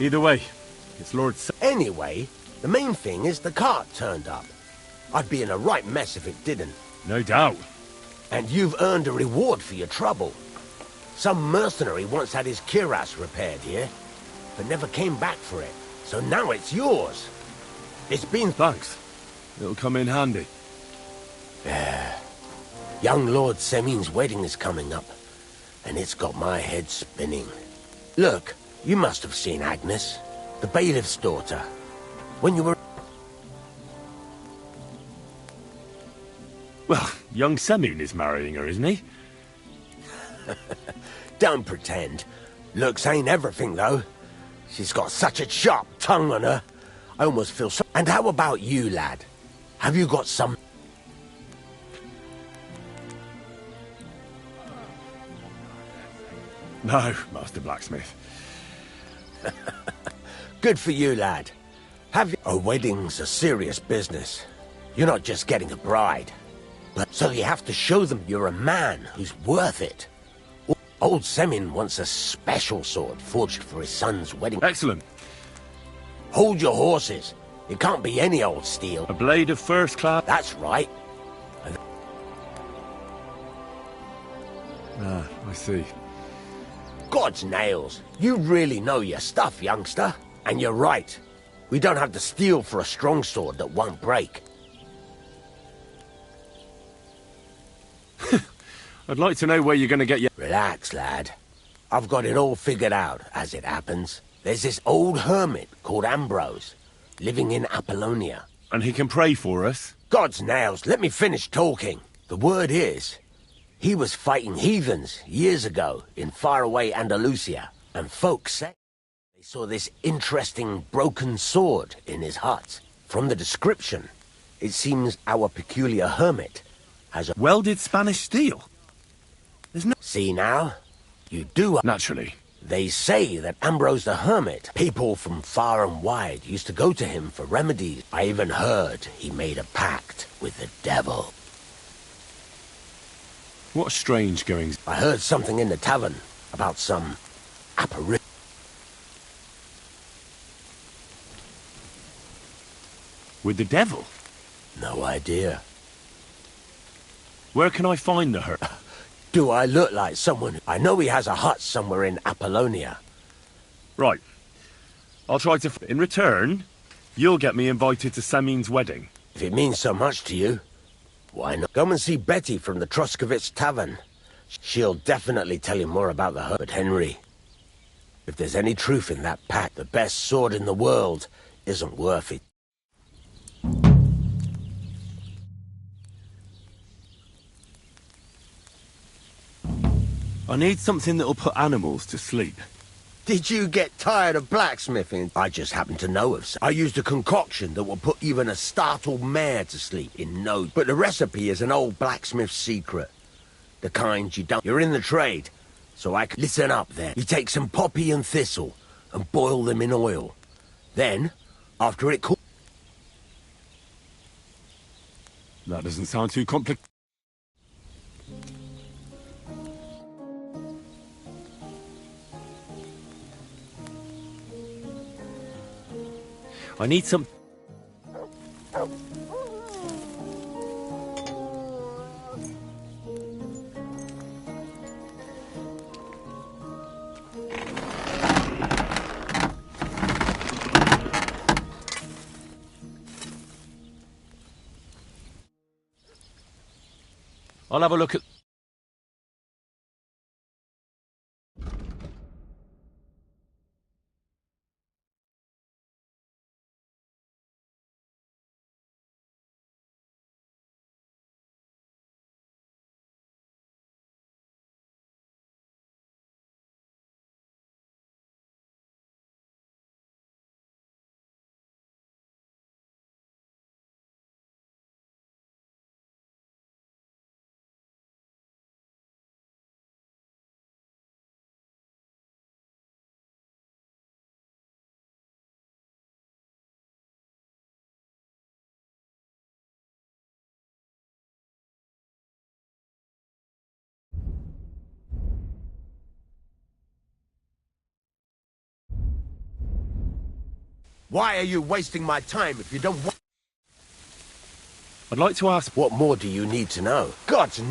[SPEAKER 7] Either way, it's Lord
[SPEAKER 4] Anyway, the main thing is the cart turned up. I'd be in a right mess if it didn't.
[SPEAKER 7] No doubt.
[SPEAKER 4] And you've earned a reward for your trouble. Some mercenary once had his cuirass repaired here, but never came back for it. So now it's yours. It's been...
[SPEAKER 7] Thanks. It'll come in handy.
[SPEAKER 4] Young Lord Semine's wedding is coming up, and it's got my head spinning. Look, you must have seen Agnes, the bailiff's daughter, when you were...
[SPEAKER 7] Well, young Semine is marrying her, isn't he?
[SPEAKER 4] Don't pretend. Looks ain't everything, though. She's got such a sharp tongue on her. I almost feel so... And how about you, lad? Have you got some...
[SPEAKER 7] No, Master Blacksmith.
[SPEAKER 4] Good for you, lad. Have you... A wedding's a serious business. You're not just getting a bride. But so you have to show them you're a man who's worth it. Old Semine wants a special sword forged for his son's wedding.
[SPEAKER 7] Excellent.
[SPEAKER 4] Hold your horses. It can't be any old steel.
[SPEAKER 7] A blade of first class.
[SPEAKER 4] That's right.
[SPEAKER 7] Ah, I see.
[SPEAKER 4] God's nails. You really know your stuff, youngster. And you're right. We don't have the steel for a strong sword that won't break.
[SPEAKER 7] I'd like to know where you're going to get your...
[SPEAKER 4] Relax, lad. I've got it all figured out, as it happens. There's this old hermit called Ambrose, living in Apollonia.
[SPEAKER 7] And he can pray for us?
[SPEAKER 4] God's nails, let me finish talking. The word is, he was fighting heathens years ago in faraway Andalusia, and folks say they saw this interesting broken sword in his hut. From the description, it seems our peculiar hermit has a...
[SPEAKER 7] Welded Spanish steel? There's no...
[SPEAKER 4] See now? You do...
[SPEAKER 7] Naturally.
[SPEAKER 4] They say that Ambrose the Hermit, people from far and wide used to go to him for remedies. I even heard he made a pact with the devil.
[SPEAKER 7] What strange goings...
[SPEAKER 4] I heard something in the tavern about some apparition.
[SPEAKER 7] With the devil?
[SPEAKER 4] No idea.
[SPEAKER 7] Where can I find the her...
[SPEAKER 4] Do I look like someone... I know he has a hut somewhere in Apollonia.
[SPEAKER 7] Right. I'll try to... In return, you'll get me invited to Semine's wedding.
[SPEAKER 4] If it means so much to you, why not? Go and see Betty from the Troskovitz Tavern. She'll definitely tell you more about the hermit. Henry, if there's any truth in that pact, the best sword in the world isn't worth it.
[SPEAKER 7] I need something that'll put animals to sleep.
[SPEAKER 4] Did you get tired of blacksmithing? I just happen to know of some. I used a concoction that will put even a startled mare to sleep in no... But the recipe is an old blacksmith's secret. The kind you don't... You're in the trade, so I can... Listen up then. You take some poppy and thistle and boil them in oil. Then, after it cools...
[SPEAKER 7] That doesn't sound too complicated. I need some... I'll have a look at...
[SPEAKER 4] Why are you wasting my time if you don't want...
[SPEAKER 7] I'd like to ask...
[SPEAKER 4] What more do you need to know? God's...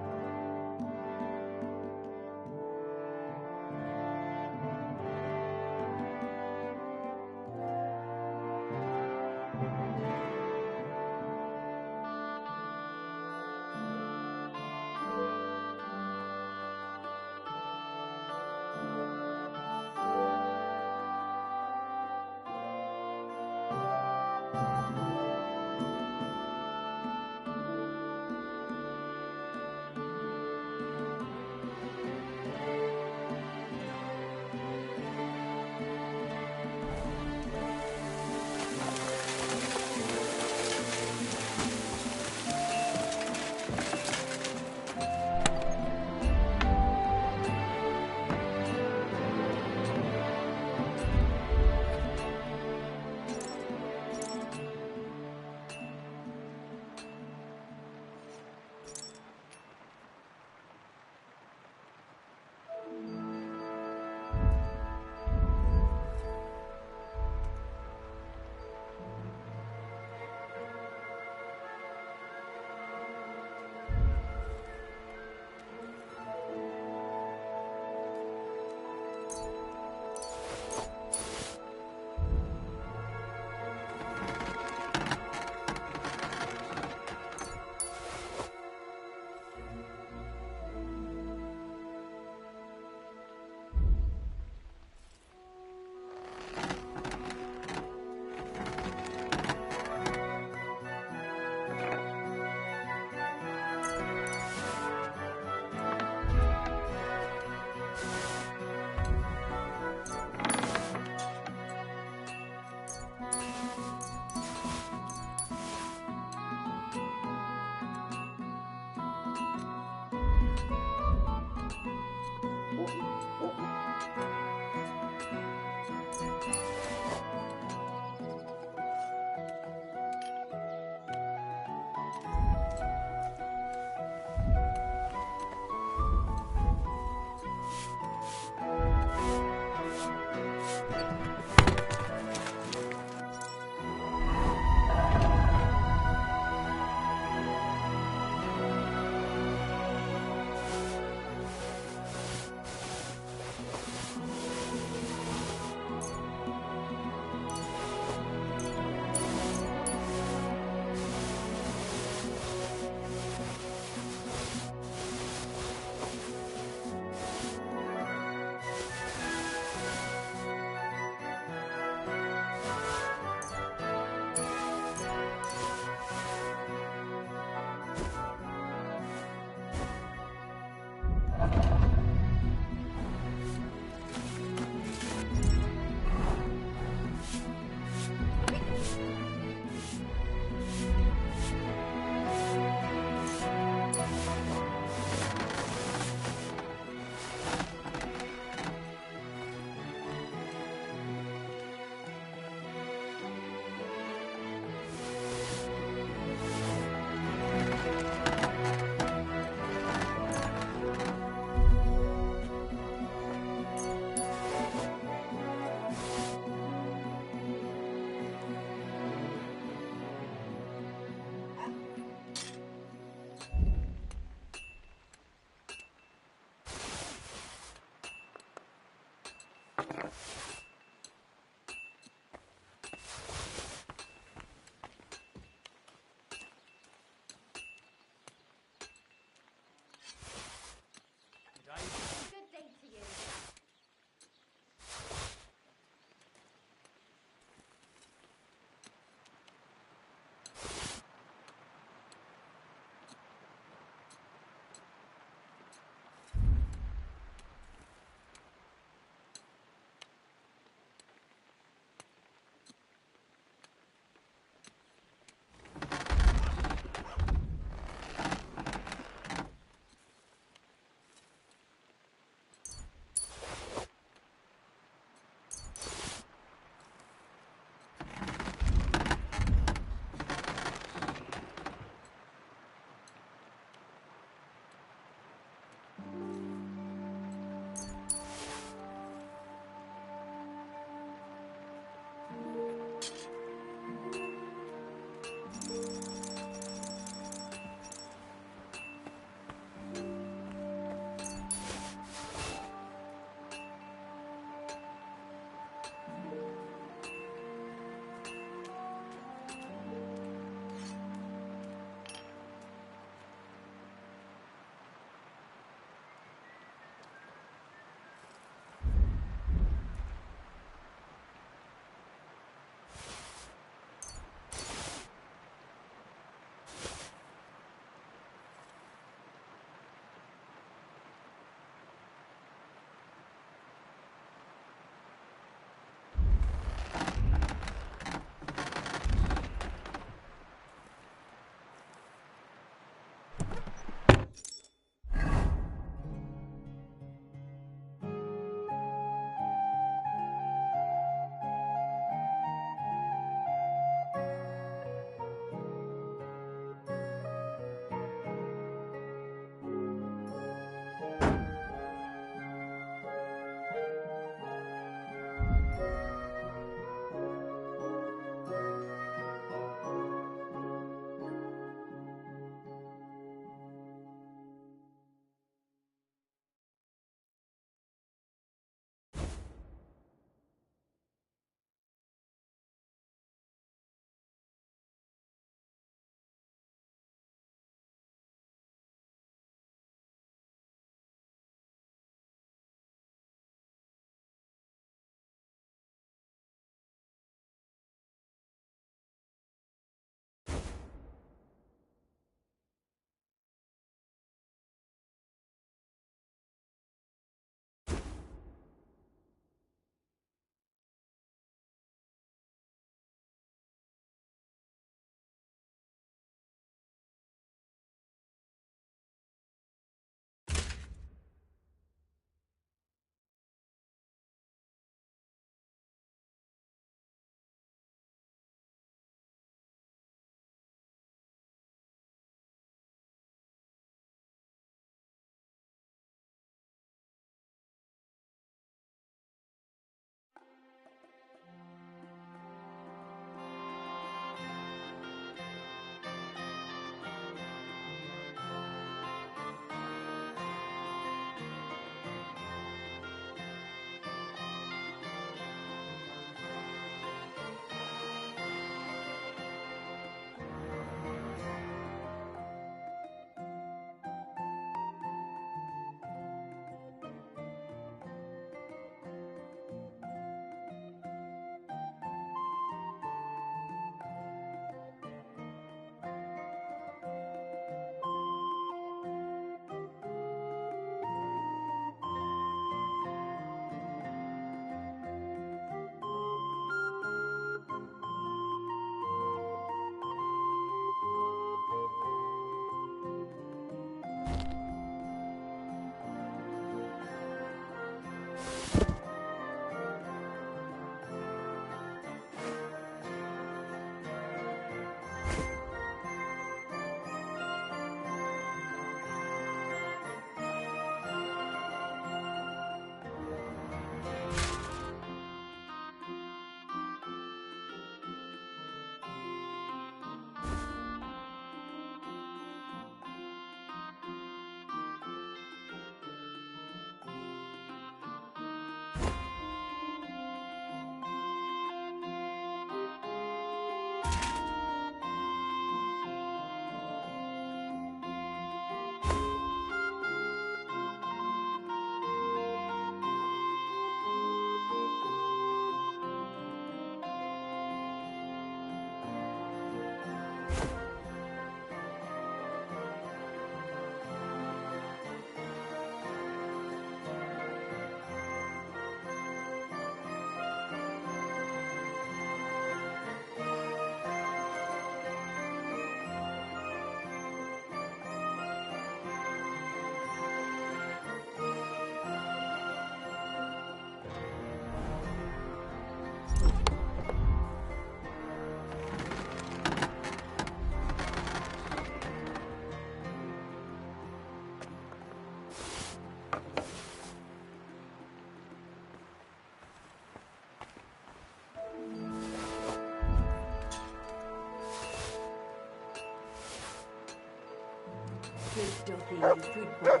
[SPEAKER 12] Good doggy, good boy. God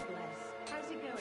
[SPEAKER 12] bless. How's it going?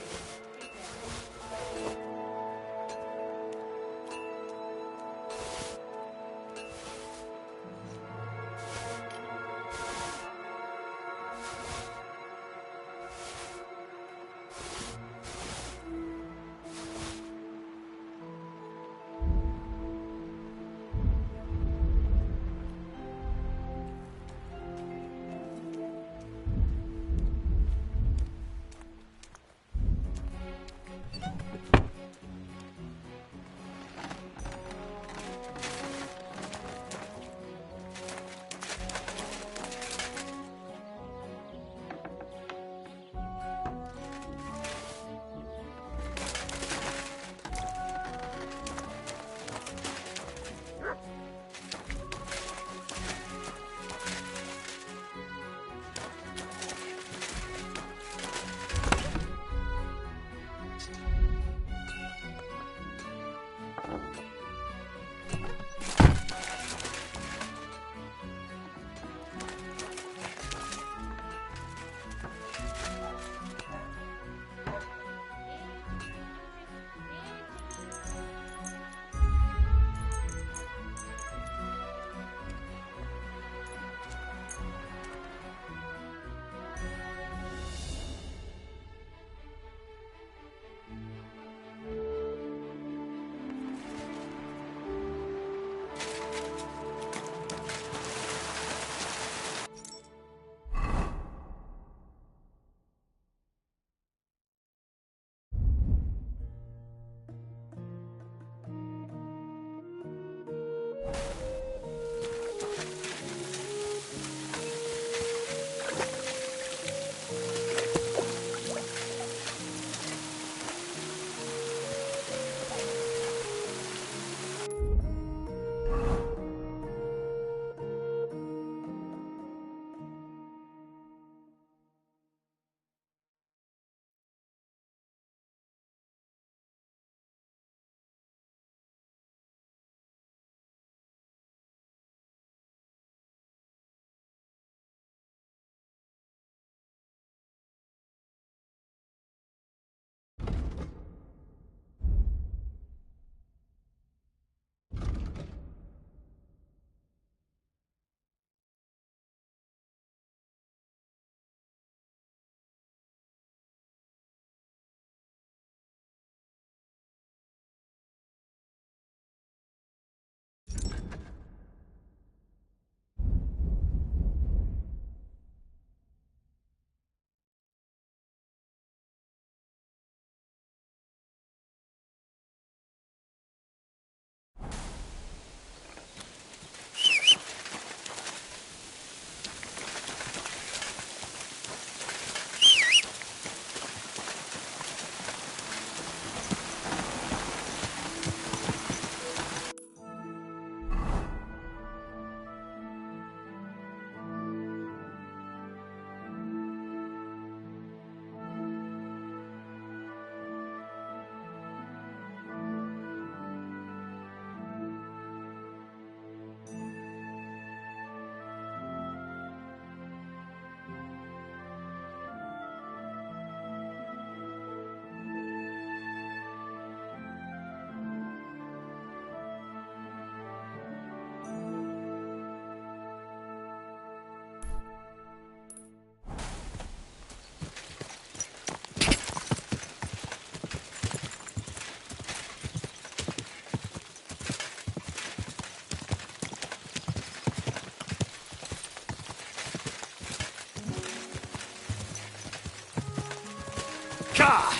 [SPEAKER 3] Ka!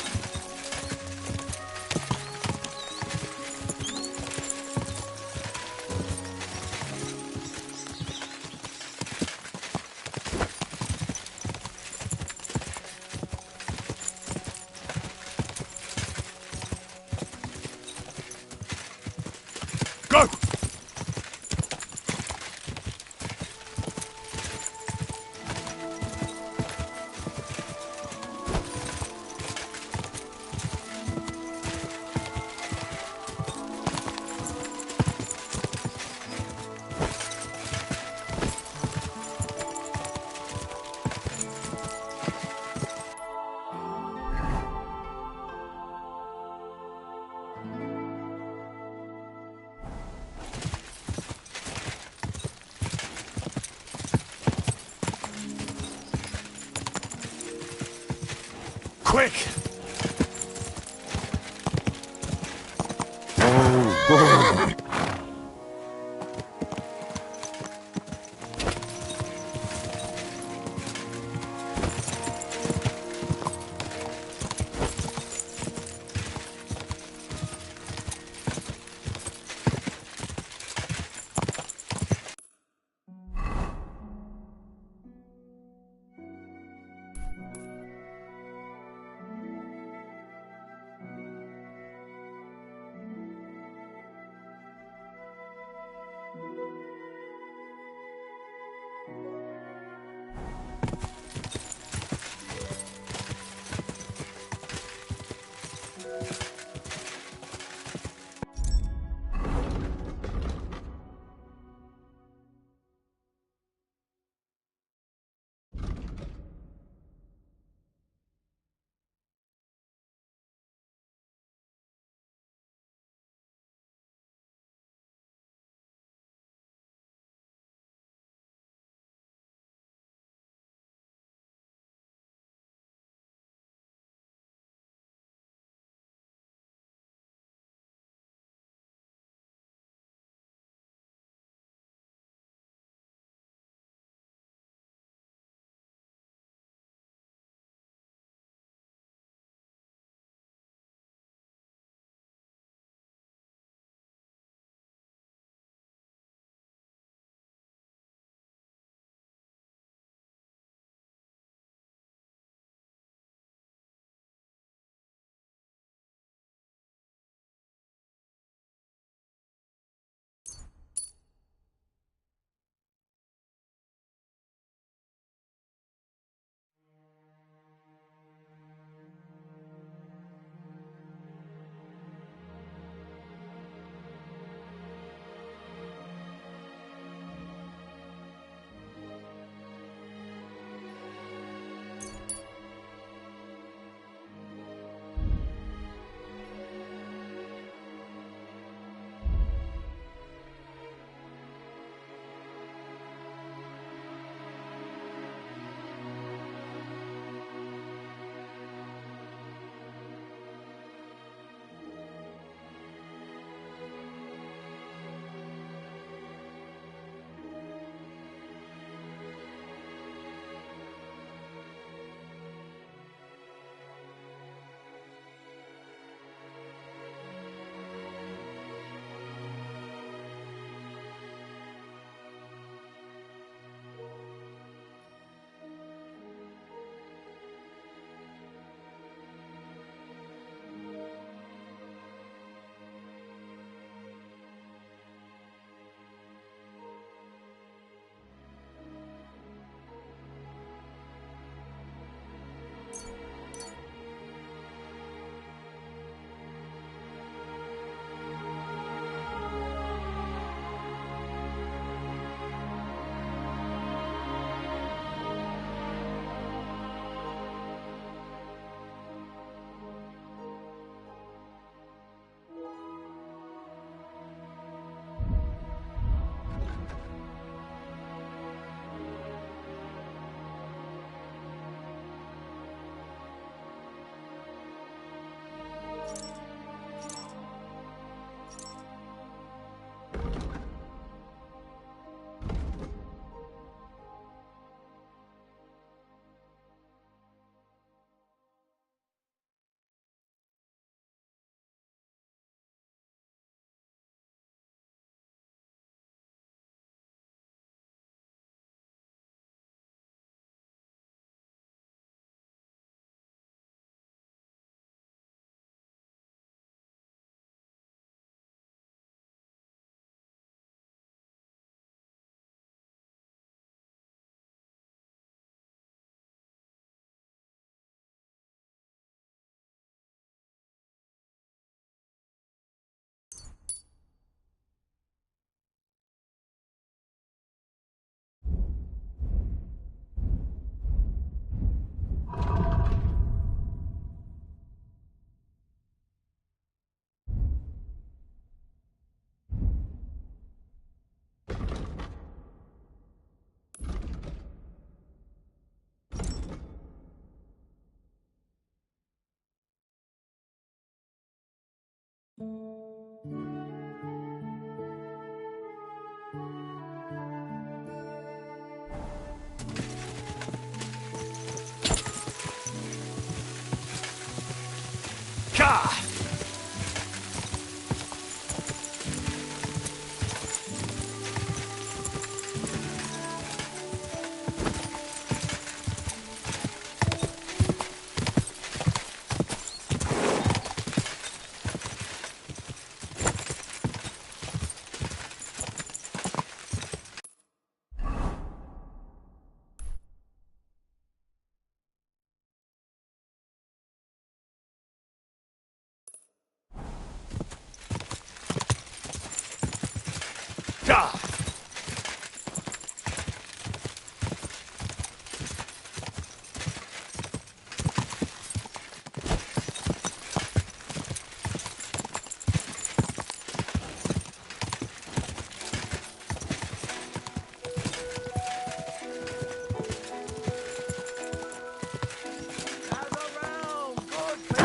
[SPEAKER 3] Go!
[SPEAKER 7] Quick!
[SPEAKER 2] Oh,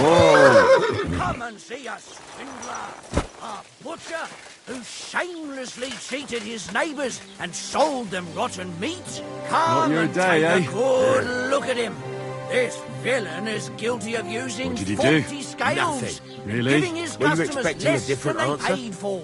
[SPEAKER 14] Come and see a swindler, a butcher who shamelessly cheated his neighbours and sold them rotten meat. Come
[SPEAKER 2] your
[SPEAKER 14] and
[SPEAKER 2] day,
[SPEAKER 14] take
[SPEAKER 2] eh?
[SPEAKER 14] a good look at him. This villain is guilty of using
[SPEAKER 2] What did he
[SPEAKER 14] faulty
[SPEAKER 2] do?
[SPEAKER 14] scales,
[SPEAKER 4] Nothing.
[SPEAKER 2] Really?
[SPEAKER 14] giving his
[SPEAKER 4] Were you
[SPEAKER 14] customers
[SPEAKER 4] expecting a
[SPEAKER 14] less
[SPEAKER 4] different
[SPEAKER 14] than
[SPEAKER 4] answer?
[SPEAKER 14] they paid for.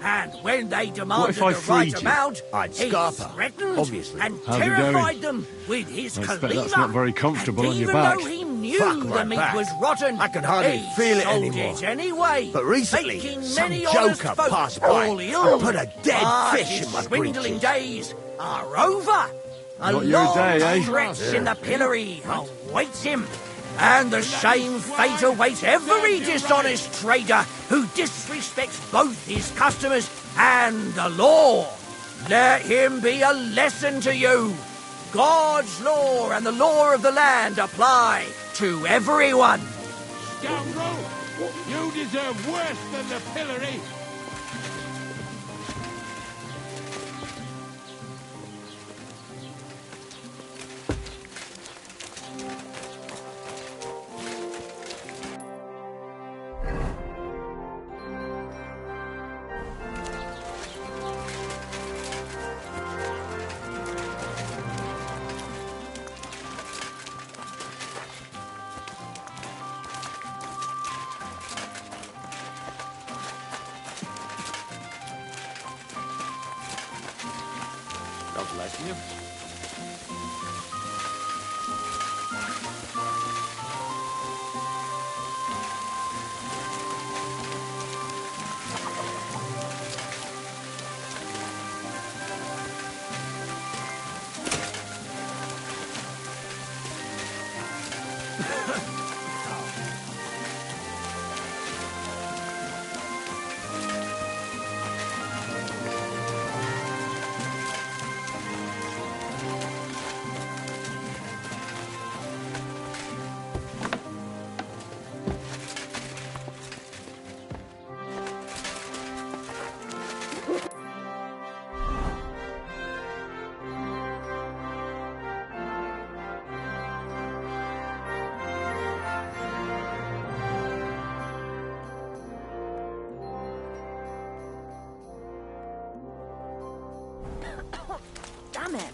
[SPEAKER 14] And when they
[SPEAKER 2] What
[SPEAKER 14] demanded
[SPEAKER 2] if I
[SPEAKER 14] the right
[SPEAKER 2] freed you?
[SPEAKER 14] amount,
[SPEAKER 4] I'd
[SPEAKER 14] he
[SPEAKER 4] scarf her,
[SPEAKER 14] threatened
[SPEAKER 4] obviously.
[SPEAKER 14] and
[SPEAKER 2] How's it
[SPEAKER 14] terrified
[SPEAKER 2] going?
[SPEAKER 14] them with his
[SPEAKER 2] I expect
[SPEAKER 14] cleaver.
[SPEAKER 2] that's not very comfortable
[SPEAKER 14] and
[SPEAKER 2] on your
[SPEAKER 14] even
[SPEAKER 2] back.
[SPEAKER 14] though he knew
[SPEAKER 4] Fuck
[SPEAKER 14] the
[SPEAKER 4] my
[SPEAKER 14] meat
[SPEAKER 4] back.
[SPEAKER 14] was rotten,
[SPEAKER 4] I can hardly
[SPEAKER 14] he
[SPEAKER 4] feel it
[SPEAKER 14] sold
[SPEAKER 4] anymore.
[SPEAKER 14] it anyway.
[SPEAKER 4] But recently,
[SPEAKER 14] making
[SPEAKER 4] some
[SPEAKER 14] many honest
[SPEAKER 4] joker
[SPEAKER 14] folk
[SPEAKER 4] passed by
[SPEAKER 14] fall ill.
[SPEAKER 4] and put a dead
[SPEAKER 14] But
[SPEAKER 4] fish
[SPEAKER 14] his
[SPEAKER 4] in my
[SPEAKER 14] swindling
[SPEAKER 4] breeches.
[SPEAKER 14] days are over. A
[SPEAKER 2] Not your
[SPEAKER 14] long
[SPEAKER 2] day, eh?
[SPEAKER 14] stretch in the pillory awaits him. And the same fate awaits every dishonest trader who disrespects both his customers and the law. Let him be a lesson to you. God's law and the law of the land apply to everyone.
[SPEAKER 16] Scoundrel! You deserve worse than the pillory!
[SPEAKER 4] God bless you.
[SPEAKER 9] Damn it.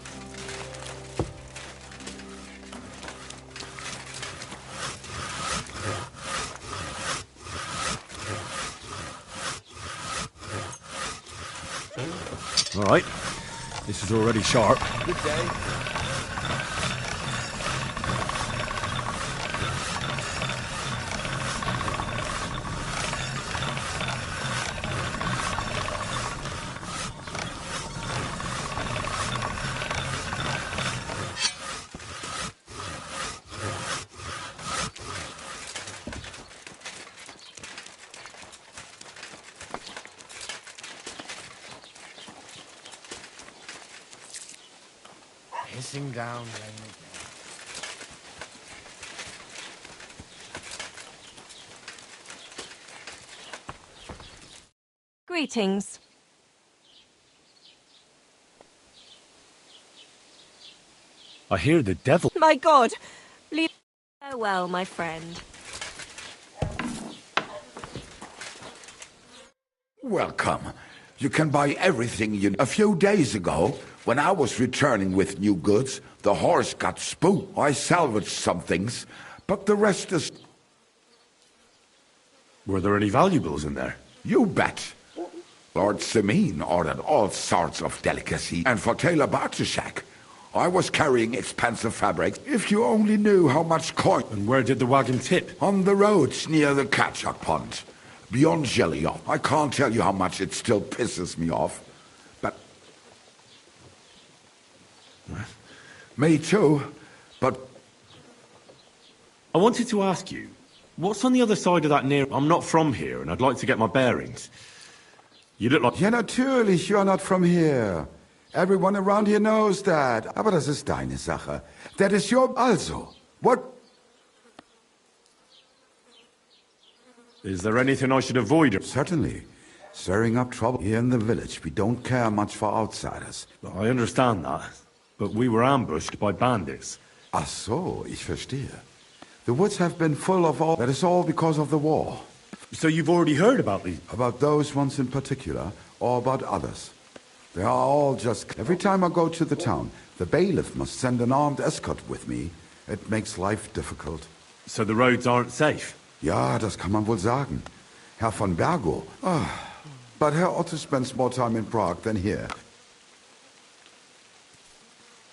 [SPEAKER 2] All right. This is already sharp.
[SPEAKER 4] Good day.
[SPEAKER 3] Hissing down rain again.
[SPEAKER 15] Greetings.
[SPEAKER 2] I hear the devil.
[SPEAKER 15] My God! Leave. Farewell, my friend.
[SPEAKER 17] Welcome. You can buy everything you... A few days ago, when I was returning with new goods, the horse got spooked. I salvaged some things, but the rest is...
[SPEAKER 7] Were there any valuables in there?
[SPEAKER 17] You bet. Lord Simeon ordered all sorts of delicacy, and for Taylor Bartishak, I was carrying expensive fabrics. If you only knew how much coin...
[SPEAKER 7] And where did the wagon tip?
[SPEAKER 17] On the roads near the Catchuck Pond. Beyond Jellyoff. I can't tell you how much it still pisses me off. But... Me too, but...
[SPEAKER 7] I wanted to ask you, what's on the other side of that near... I'm not from here, and I'd like to get my bearings. You look like...
[SPEAKER 17] Ja, natürlich, you're not from here. Everyone around here knows that. Aber das ist deine Sache. That is your... Also, what...
[SPEAKER 7] Is there anything I should avoid?
[SPEAKER 17] Certainly. Stirring up trouble here in the village. We don't care much for outsiders.
[SPEAKER 7] I understand that, but we were ambushed by bandits.
[SPEAKER 17] Ach so, ich verstehe. The woods have been full of all... That is all because of the war.
[SPEAKER 7] So you've already heard about these?
[SPEAKER 17] About those ones in particular, or about others. They are all just... Every time I go to the town, the bailiff must send an armed escort with me. It makes life difficult.
[SPEAKER 7] So the roads aren't safe?
[SPEAKER 17] Ja, das kann man wohl sagen. Herr von Bergo. But Herr Otto spends more time in Prague than here.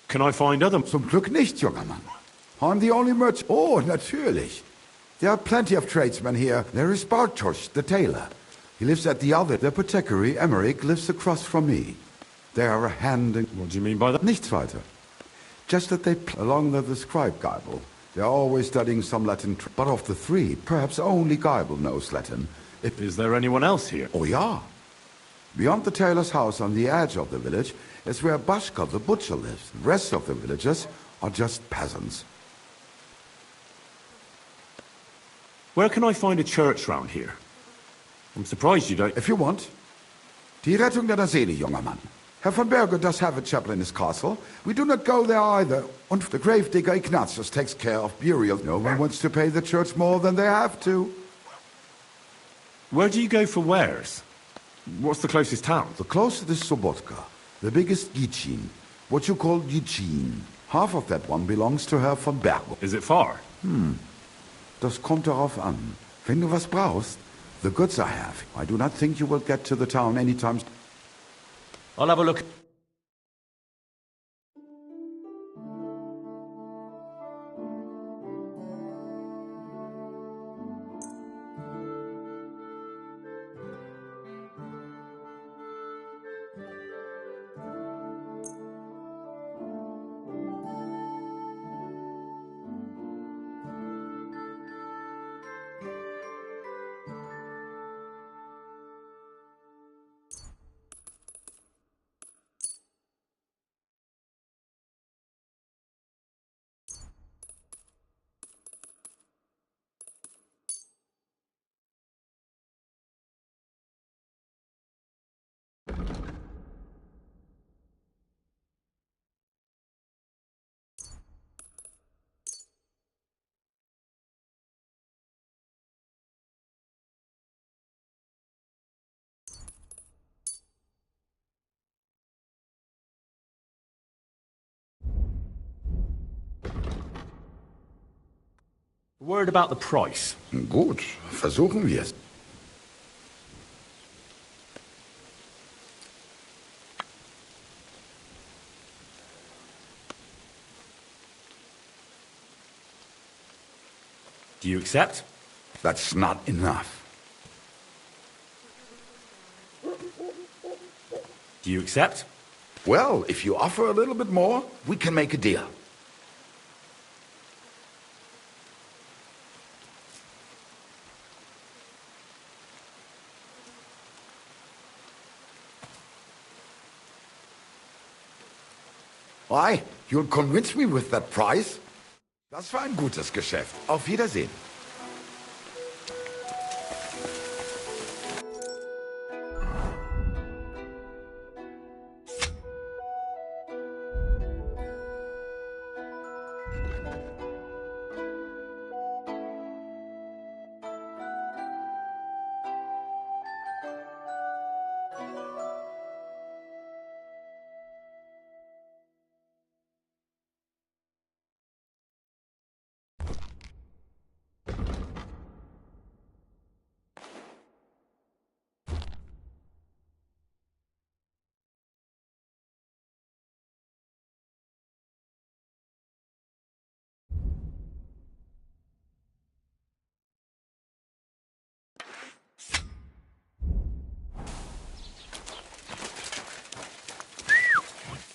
[SPEAKER 7] Can I find other...
[SPEAKER 17] Zum Glück nicht, junger Mann. I'm the only merchant. Oh, natürlich. There are plenty of tradesmen here. There is Bartosz, the tailor. He lives at the other. The apothecary, Emmerich, lives across from me. They are a hand in...
[SPEAKER 7] What do you mean by that?
[SPEAKER 17] Nichts weiter. Just that they... Along with the scribe Geibel. They are always studying some Latin... But of the three, perhaps only Geibel knows Latin.
[SPEAKER 7] Is there anyone else here?
[SPEAKER 17] Oh, yeah. Beyond the tailor's house on the edge of the village is where Bashka, the butcher, lives. The rest of the villagers are just peasants.
[SPEAKER 7] Where can I find a church round here? I'm surprised you don't...
[SPEAKER 17] If you want. Die Rettung deiner Seele, junger Mann. Herr von Berger does have a chapel in his castle. We do not go there either. And the gravedigger Ignatius takes care of burial. No one wants to pay the church more than they have to.
[SPEAKER 7] Where do you go for wares? What's the closest town?
[SPEAKER 17] The closest is Sobotka. The biggest Gichin. What you call Gichin. Half of that one belongs to Herr von Berger.
[SPEAKER 7] Is it far?
[SPEAKER 17] Das kommt darauf an. Wenn du was brauchst, the goods I have. I do not think you will get to the town anytime...
[SPEAKER 7] I'll have a look. Word about the price.
[SPEAKER 17] Gut, versuchen wir es.
[SPEAKER 7] Do you accept?
[SPEAKER 17] That's not enough.
[SPEAKER 7] Do you accept?
[SPEAKER 17] Well, if you offer a little bit more, we can make a deal. Why? You'll convince me with that price? Das war ein gutes Geschäft. Auf Wiedersehen.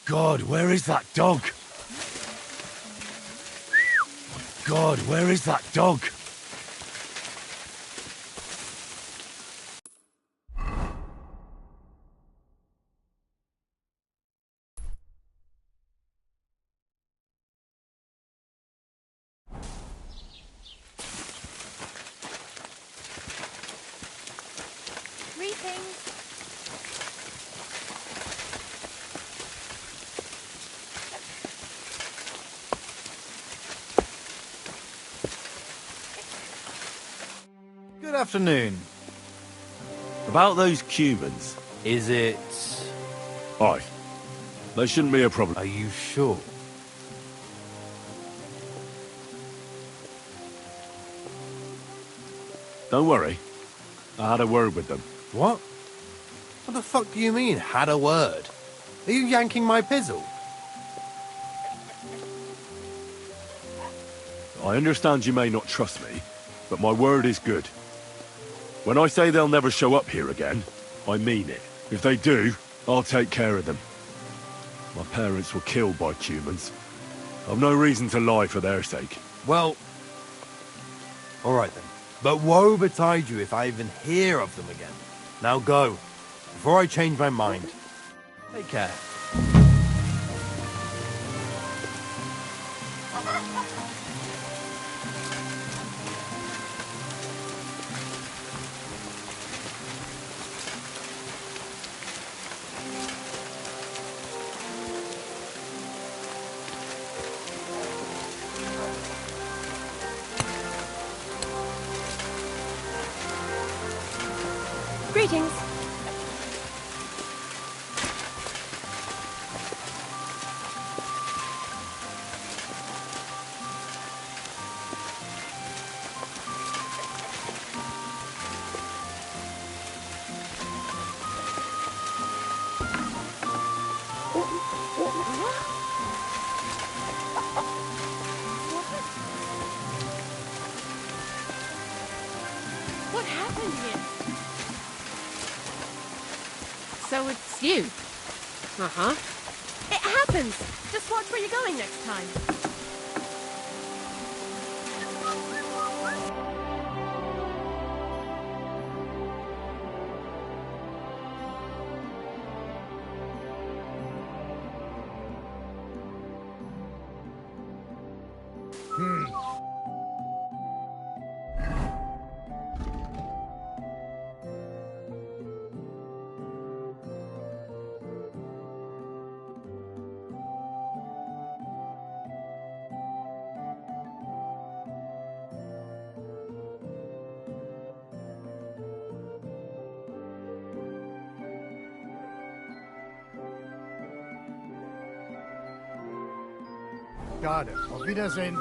[SPEAKER 7] God, where is that dog? God, where is that dog?
[SPEAKER 10] Greetings.
[SPEAKER 18] Good afternoon.
[SPEAKER 2] About those Cubans.
[SPEAKER 18] Is it...
[SPEAKER 2] Aye. They shouldn't be a problem.
[SPEAKER 18] Are you sure?
[SPEAKER 2] Don't worry. I had a word with them.
[SPEAKER 18] What? What the fuck do you mean, had a word? Are you yanking my pizzle?
[SPEAKER 2] I understand you may not trust me, but my word is good. When I say they'll never show up here again, I mean it. If they do, I'll take care of them. My parents were killed by Cumans. I've no reason to lie for their sake.
[SPEAKER 18] Well... Alright then. But woe betide you if I even hear of them again. Now go, before I change my mind. Take care.
[SPEAKER 15] Greetings.
[SPEAKER 10] What happened here? So it's you? Uh-huh.
[SPEAKER 15] It happens. Just watch where you're going next time.
[SPEAKER 16] Schade. Auf Wiedersehen.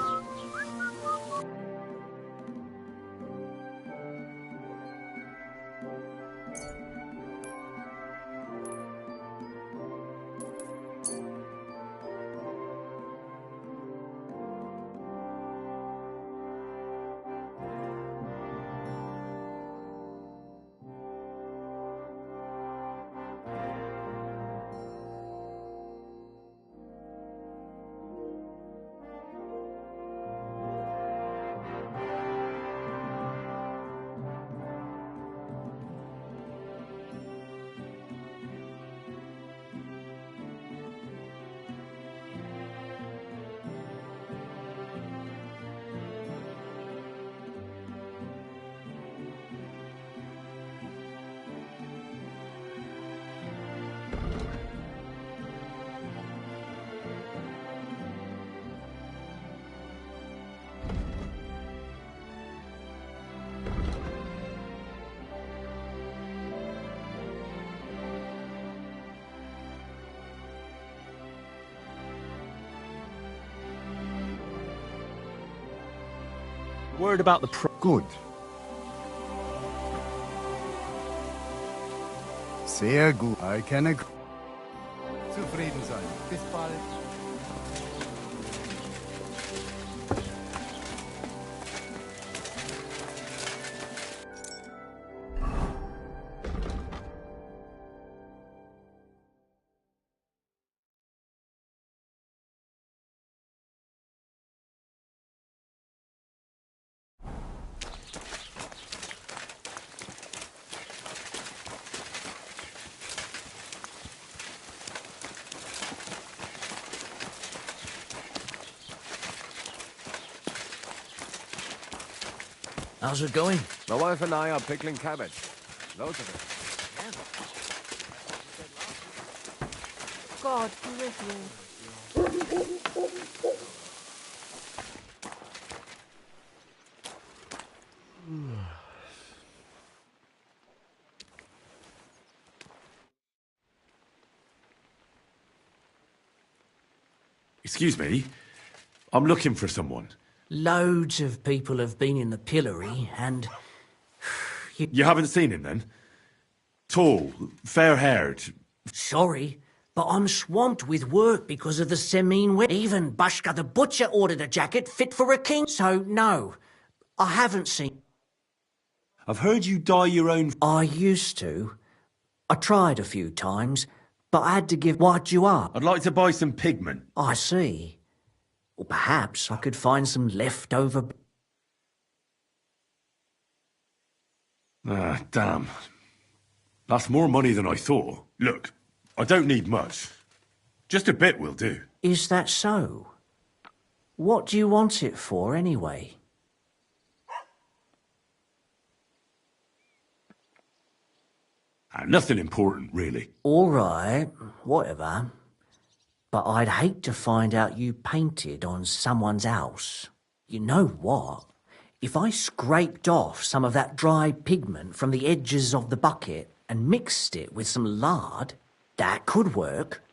[SPEAKER 2] Word about the
[SPEAKER 16] Gut. Sehr gut. Ich kann zufrieden sein. Bis bald.
[SPEAKER 14] How's it going?
[SPEAKER 19] My wife and I are pickling cabbage. Loads of it.
[SPEAKER 10] God be with you.
[SPEAKER 2] Excuse me. I'm looking for someone.
[SPEAKER 14] Loads of people have been in the pillory, and...
[SPEAKER 2] You haven't seen him, then? Tall, fair-haired.
[SPEAKER 14] Sorry, but I'm swamped with work because of the Semine wedding. Even Bashka the Butcher ordered a jacket fit for a king. So, no, I haven't seen...
[SPEAKER 2] I've heard you dye your own...
[SPEAKER 14] I used to. I tried a few times, but I had to give what you are.
[SPEAKER 2] I'd like to buy some pigment.
[SPEAKER 14] I see. Or perhaps I could find some leftover...
[SPEAKER 2] Ah, damn. That's more money than I thought. Look, I don't need much. Just a bit will do.
[SPEAKER 14] Is that so? What do you want it for, anyway?
[SPEAKER 2] Nothing important, really.
[SPEAKER 14] All right, whatever. But I'd hate to find out you painted on someone's house. You know what? If I scraped off some of that dry pigment from the edges of the bucket and mixed it with some lard, that could work.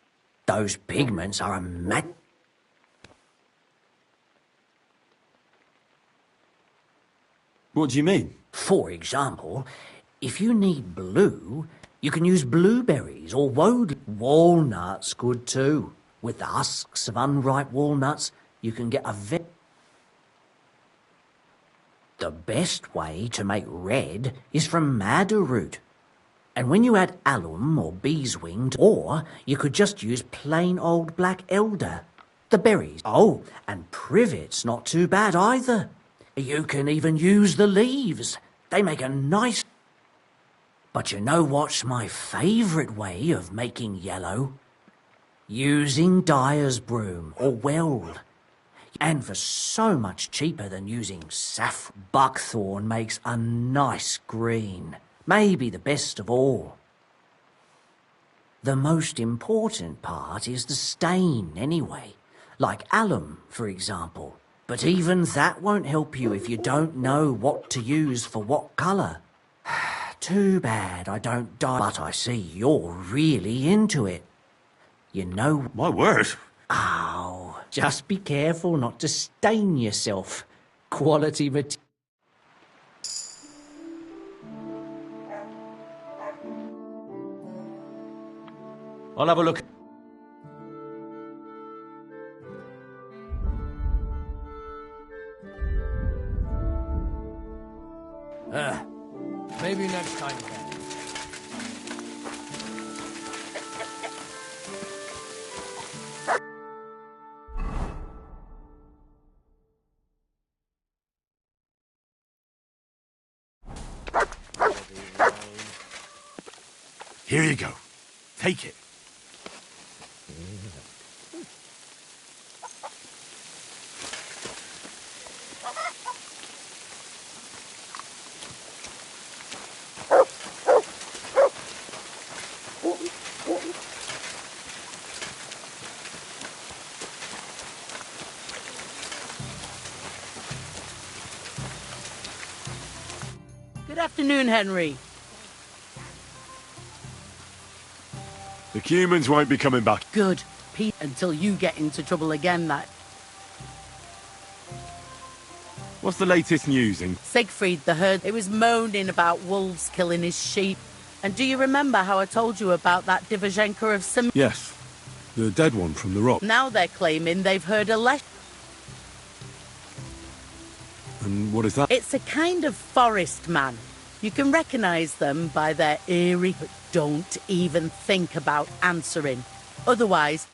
[SPEAKER 14] Those pigments are a
[SPEAKER 2] What do you mean?
[SPEAKER 14] For example, if you need blue, you can use blueberries or walnuts good too. With the husks of unripe walnuts, you can get The best way to make red is from madder root. And when you add alum or beeswing, or you could just use plain old black elder. The berries. Oh, and privet's not too bad either. You can even use the leaves. They make a nice... But you know what's my favourite way of making yellow? Using dyer's broom or weld. And for so much cheaper than using saffron. Buckthorn makes a nice green. Maybe the best of all. The most important part is the stain anyway. Like alum, for example. But even that won't help you if you don't know what to use for what colour. Too bad I don't dye. But I see you're really into it. You know...
[SPEAKER 2] My word.
[SPEAKER 14] Oh, just be careful not to stain yourself. Quality material.
[SPEAKER 3] I'll have a look.
[SPEAKER 14] Maybe next time, Ken.
[SPEAKER 2] Here you go. Take it.
[SPEAKER 20] Good afternoon, Henry.
[SPEAKER 2] The humans won't be coming back.
[SPEAKER 20] Good. Pete, until you get into trouble again, that...
[SPEAKER 2] What's the latest news in...
[SPEAKER 20] Siegfried the herd, it was moaning about wolves killing his sheep. And do you remember how I told you about that Divishenko of Sem...
[SPEAKER 2] Yes. The dead one from the rock.
[SPEAKER 20] Now they're claiming they've heard a letter.
[SPEAKER 2] And what is that?
[SPEAKER 20] It's a kind of forest man. You can recognise them by their eerie, but don't even think about answering. Otherwise,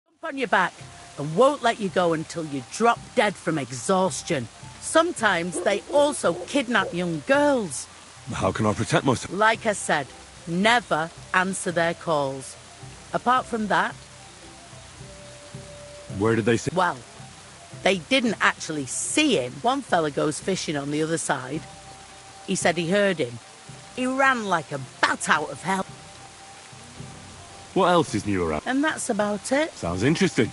[SPEAKER 20] jump on your back and won't let you go until you drop dead from exhaustion. Sometimes they also kidnap young girls.
[SPEAKER 2] How can I protect myself?
[SPEAKER 20] Like I said, never answer their calls. Apart from that...
[SPEAKER 2] Where did they say?
[SPEAKER 20] Well, They didn't actually see him. One fella goes fishing on the other side. He said he heard him. He ran like a bat out of hell.
[SPEAKER 2] What else is new around?
[SPEAKER 20] And that's about it.
[SPEAKER 2] Sounds interesting.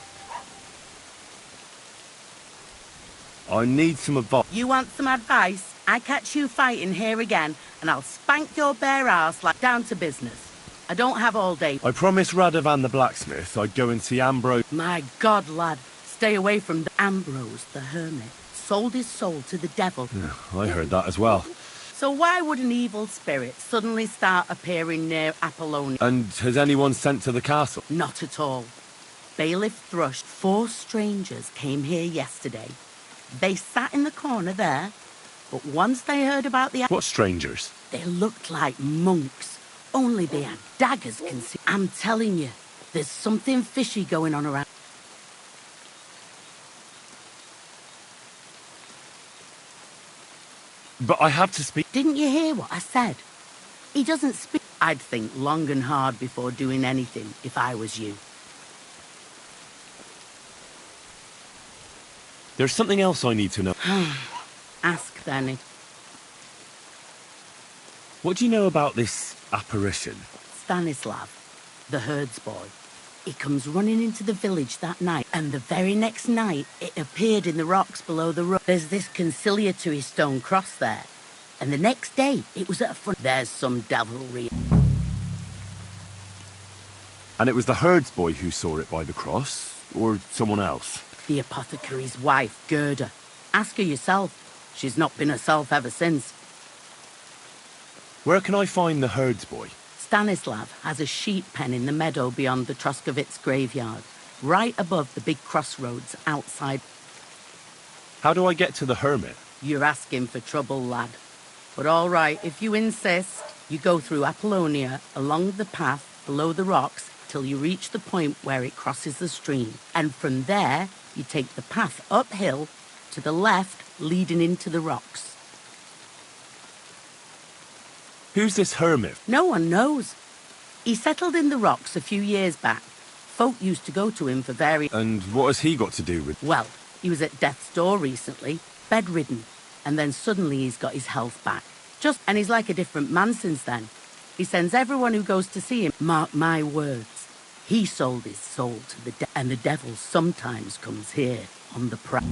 [SPEAKER 2] I need some advice.
[SPEAKER 20] You want some advice? I catch you fighting here again, and I'll spank your bare ass like down to business. I don't have all day.
[SPEAKER 2] I promised Radovan the blacksmith I'd go and see Ambrose.
[SPEAKER 20] My God, lad, stay away from the Ambrose, the hermit. Sold his soul to the devil.
[SPEAKER 2] Yeah, I heard that as well.
[SPEAKER 20] So why would an evil spirit suddenly start appearing near Apollonia?
[SPEAKER 2] And has anyone sent to the castle?
[SPEAKER 20] Not at all. Bailiff Thrush, 4 strangers came here yesterday. They sat in the corner there, but once they heard about the...
[SPEAKER 2] What strangers?
[SPEAKER 20] They looked like monks, only they had daggers concealed. I'm telling you, there's something fishy going on around.
[SPEAKER 2] But I have to speak...
[SPEAKER 20] Didn't you hear what I said? He doesn't speak. I'd think long and hard before doing anything if I was you.
[SPEAKER 2] There's something else I need to know.
[SPEAKER 20] Ask then.
[SPEAKER 2] What do you know about this apparition?
[SPEAKER 20] Stanislav, the herds boy. He comes running into the village that night, and the very next night it appeared in the rocks below the road. There's this conciliatory stone cross there, and the next day it was at a front. There's some devilry.
[SPEAKER 2] And it was the herds boy who saw it by the cross, or someone else?
[SPEAKER 20] The apothecary's wife, Gerda. Ask her yourself. She's not been herself ever since.
[SPEAKER 2] Where can I find the herds boy?
[SPEAKER 20] Stanislav has a sheep pen in the meadow beyond the Troskovitz graveyard, right above the big crossroads outside.
[SPEAKER 2] How do I get to the hermit?
[SPEAKER 20] You're asking for trouble, lad. But all right, if you insist, you go through Apollonia, along the path below the rocks, till you reach the point where it crosses the stream. And from there, you take the path uphill to the left, leading into the rocks.
[SPEAKER 2] Who's this hermit?
[SPEAKER 20] No one knows. He settled in the rocks a few years back. Folk used to go to him for various...
[SPEAKER 2] And what has he got to do with...
[SPEAKER 20] Well, he was at death's door recently, bedridden, and then suddenly he's got his health back. And he's like a different man since then. He sends everyone who goes to see him, mark my words, he sold his soul to the devil, and the devil sometimes comes here on the prowl.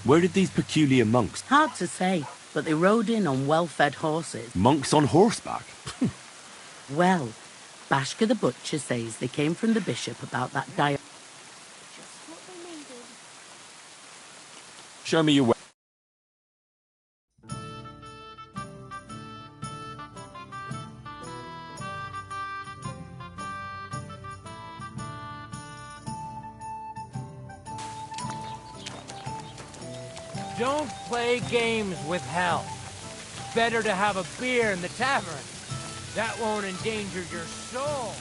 [SPEAKER 2] Where did these peculiar monks...
[SPEAKER 20] Hard to say, but they rode in on well-fed horses.
[SPEAKER 2] Monks on horseback?
[SPEAKER 20] Well, Bashka the butcher says they came from the bishop about that diet.
[SPEAKER 2] Show me your way.
[SPEAKER 16] Don't play games with hell. Better to have a beer in the tavern. That won't endanger your soul.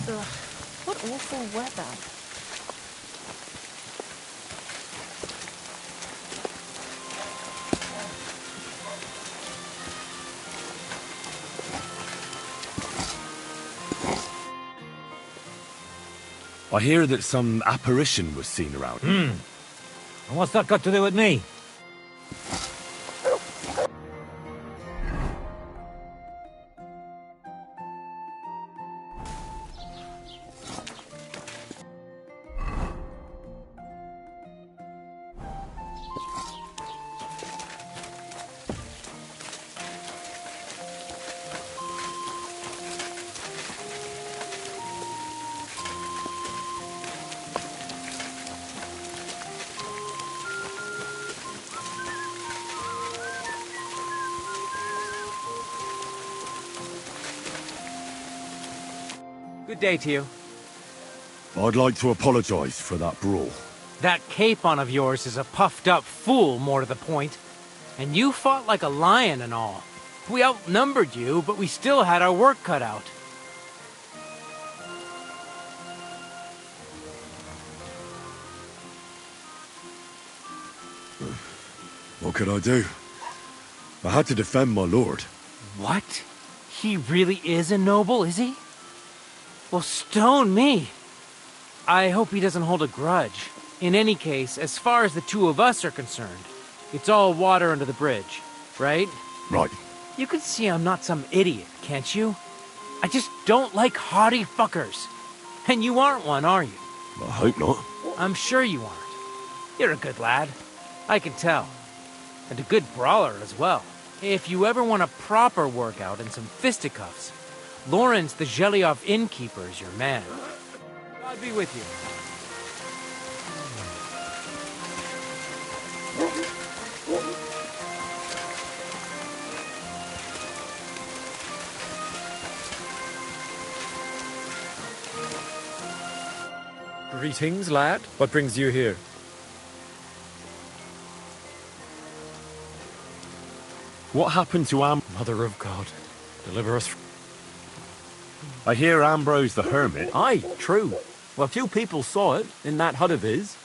[SPEAKER 10] Ugh, what awful weather.
[SPEAKER 2] I hear that some apparition was seen around.
[SPEAKER 16] And what's that got to do with me? Good day to you.
[SPEAKER 2] I'd like to apologize for that brawl.
[SPEAKER 16] That capon of yours is a puffed-up fool, more to the point. And you fought like a lion and all. We outnumbered you, but we still had our work cut out.
[SPEAKER 2] What could I do? I had to defend my lord.
[SPEAKER 16] What? He really is a noble, is he? Well, stone me. I hope he doesn't hold a grudge. In any case, as far as the two of us are concerned, it's all water under the bridge, right?
[SPEAKER 2] Right.
[SPEAKER 16] You can see I'm not some idiot, can't you? I just don't like haughty fuckers. And you aren't one, are you?
[SPEAKER 2] I hope not.
[SPEAKER 16] I'm sure you aren't. You're a good lad. I can tell. And a good brawler as well. If you ever want a proper workout and some fisticuffs, Lawrence the Zhelyov innkeeper is your man. God be with you.
[SPEAKER 21] Greetings, lad. What brings you here?
[SPEAKER 2] What happened to
[SPEAKER 21] Mother of God, deliver us.
[SPEAKER 2] I hear Ambrose the Hermit.
[SPEAKER 21] Aye, true. Well, few people saw it in that hut of his.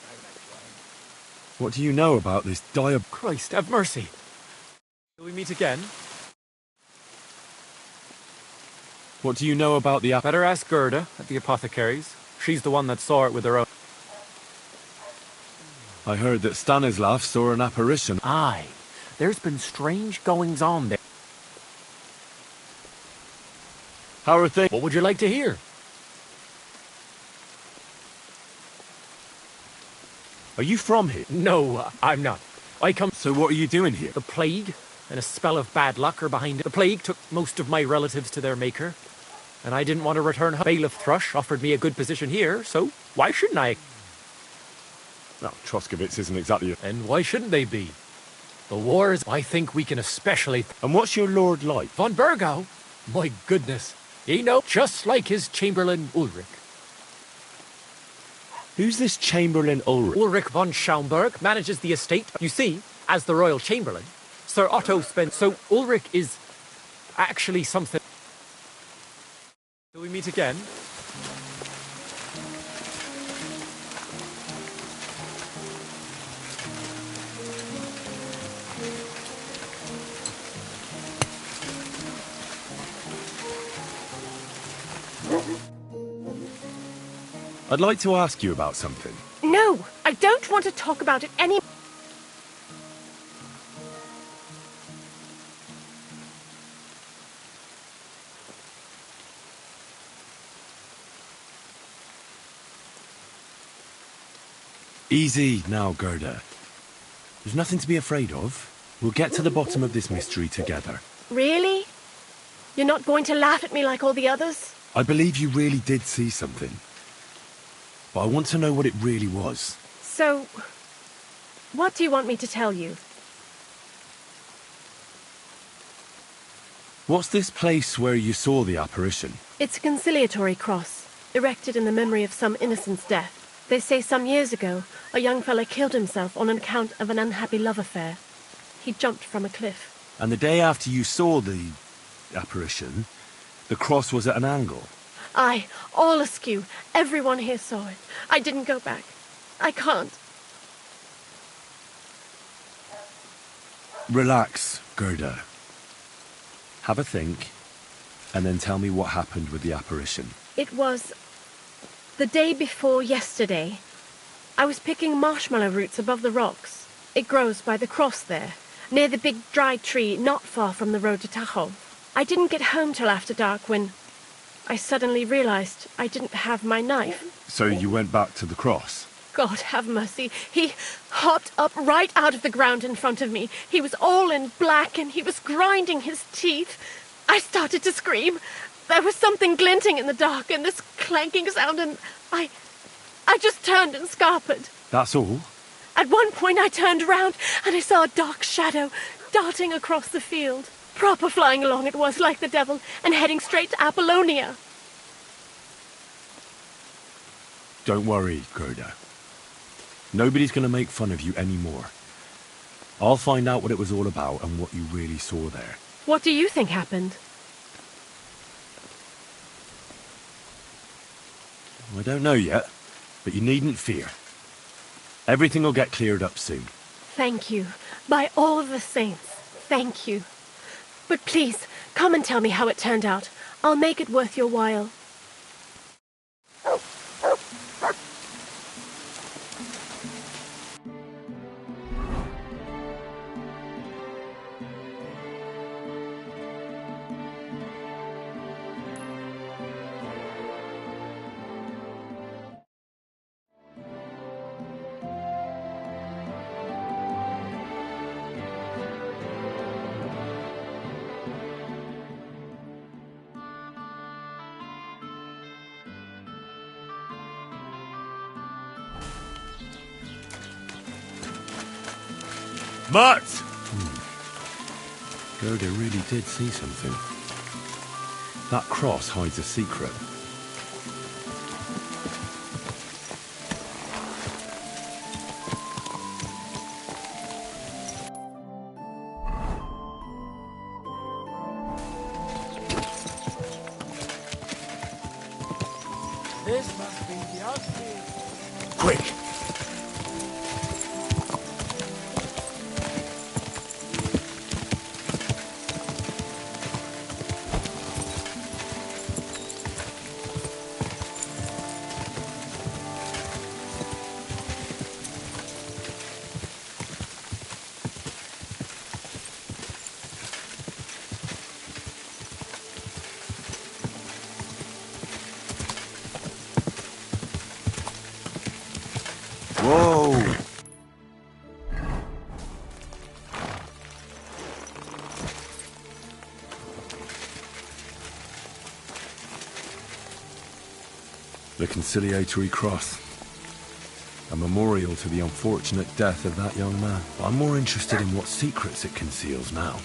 [SPEAKER 2] What do you know about this
[SPEAKER 21] Christ, have mercy. Will we meet again?
[SPEAKER 2] What do you know about the
[SPEAKER 21] Better ask Gerda at the apothecary's. She's the one that saw it with her own.
[SPEAKER 2] I heard that Stanislav saw an apparition.
[SPEAKER 21] Aye. There's been strange goings-on there.
[SPEAKER 2] How are things?
[SPEAKER 21] What would you like to hear?
[SPEAKER 2] Are you from here?
[SPEAKER 21] No, I'm not. I come...
[SPEAKER 2] So what are you doing here?
[SPEAKER 21] The plague and a spell of bad luck are behind it. The plague took most of my relatives to their maker, and I didn't want to return home. Bailiff Thrush offered me a good position here, so why shouldn't I?
[SPEAKER 2] Well, Troskovitz isn't exactly a...
[SPEAKER 21] And why shouldn't they be? The wars, I think we can especially...
[SPEAKER 2] And what's your lord like?
[SPEAKER 21] Von Burgau? My goodness. He knows just like his Chamberlain Ulrich.
[SPEAKER 2] Who's this Chamberlain Ulrich?
[SPEAKER 21] Ulrich von Schaumburg manages the estate. You see, as the royal chamberlain, Sir Otto spent... So Ulrich is actually something... Will we meet again?
[SPEAKER 2] I'd like to ask you about something.
[SPEAKER 15] No, I don't want to talk about it any...
[SPEAKER 2] Easy now, Gerda. There's nothing to be afraid of. We'll get to the bottom of this mystery together.
[SPEAKER 15] Really? You're not going to laugh at me like all the others?
[SPEAKER 2] I believe you really did see something. But I want to know what it really was.
[SPEAKER 15] So, what do you want me to tell you?
[SPEAKER 2] What's this place where you saw the apparition?
[SPEAKER 15] It's a conciliatory cross, erected in the memory of some innocent's death. They say some years ago, a young fellow killed himself on account of an unhappy love affair. He jumped from a cliff.
[SPEAKER 2] And the day after you saw the apparition, the cross was at an angle.
[SPEAKER 15] Aye, all askew. Everyone here saw it. I didn't go back. I can't.
[SPEAKER 2] Relax, Gerda. Have a think, and then tell me what happened with the apparition.
[SPEAKER 15] It was the day before yesterday. I was picking marshmallow roots above the rocks. It grows by the cross there, near the big dry tree not far from the road to Tahoe. I didn't get home till after dark when I suddenly realized I didn't have my knife.
[SPEAKER 2] So you went back to the cross?
[SPEAKER 15] God have mercy. He hopped up right out of the ground in front of me. He was all in black and he was grinding his teeth. I started to scream. There was something glinting in the dark and this clanking sound and I just turned and scarpered.
[SPEAKER 2] That's all?
[SPEAKER 15] At one point I turned around and I saw a dark shadow darting across the field. Proper flying along it was like the devil and heading straight to Apollonia.
[SPEAKER 2] Don't worry, Gerda. Nobody's gonna make fun of you anymore. I'll find out what it was all about and what you really saw there.
[SPEAKER 15] What do you think happened?
[SPEAKER 2] I don't know yet, but you needn't fear. Everything will get cleared up soon.
[SPEAKER 15] Thank you. By all the saints, thank you. But please, come and tell me how it turned out. I'll make it worth your while.
[SPEAKER 2] Mart! Gerda really did see something. That cross hides a secret.
[SPEAKER 14] This must be the ugly.
[SPEAKER 2] Quick! Whoa! The conciliatory cross. A memorial to the unfortunate death of that young man. But I'm more interested in what secrets it conceals now.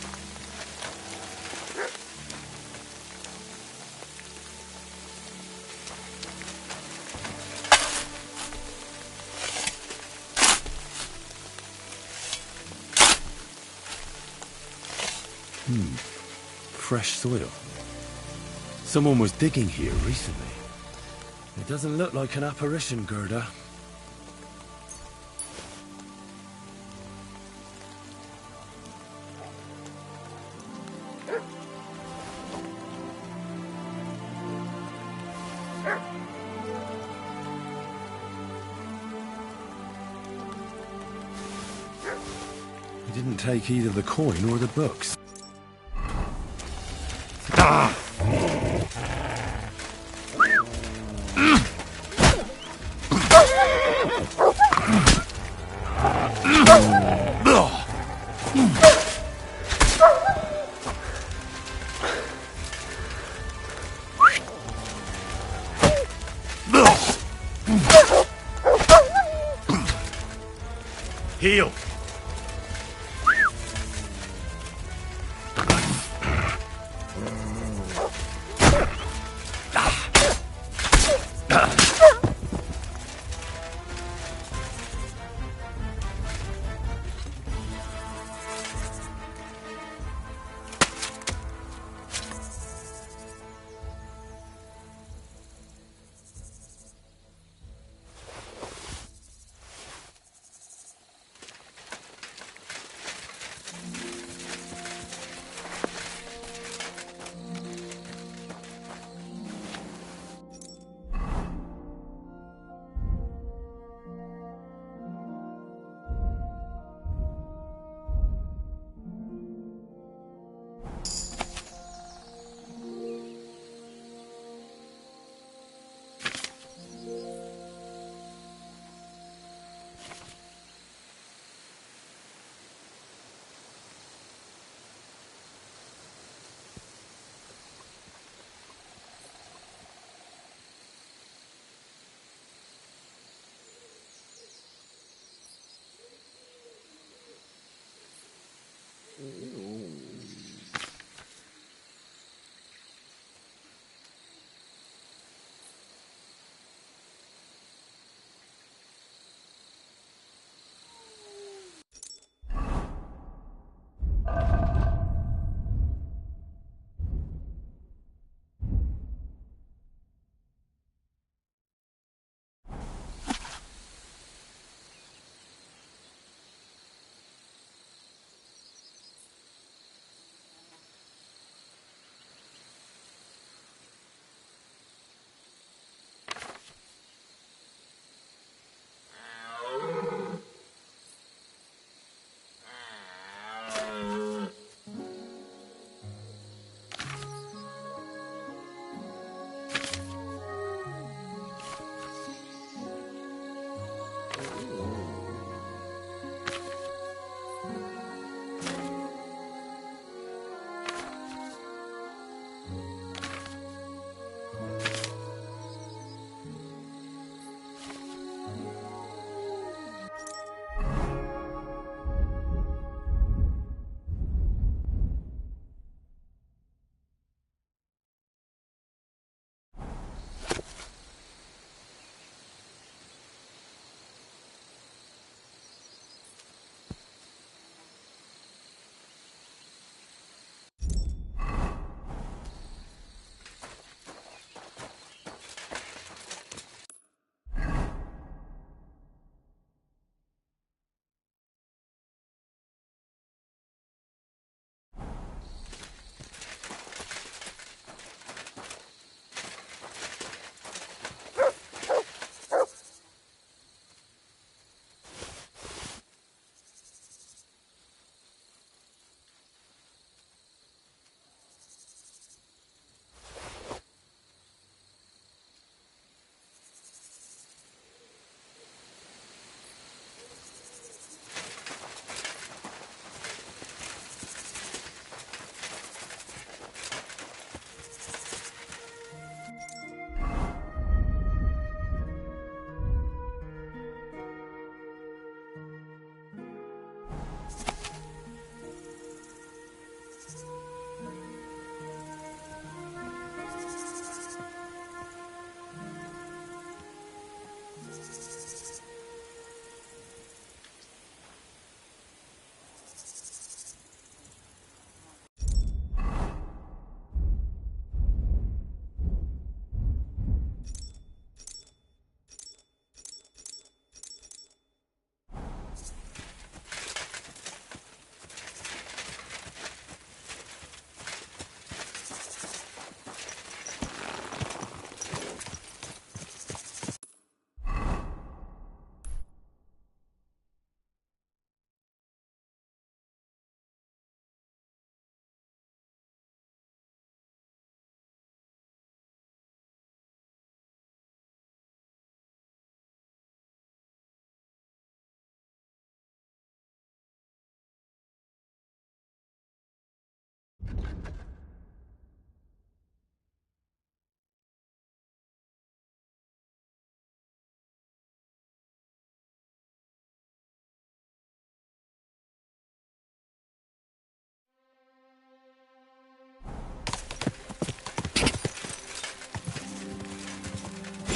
[SPEAKER 2] Fresh soil. Someone was digging here recently. It doesn't look like an apparition, Gerda. He didn't take either the coin or the books. Heal!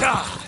[SPEAKER 14] God!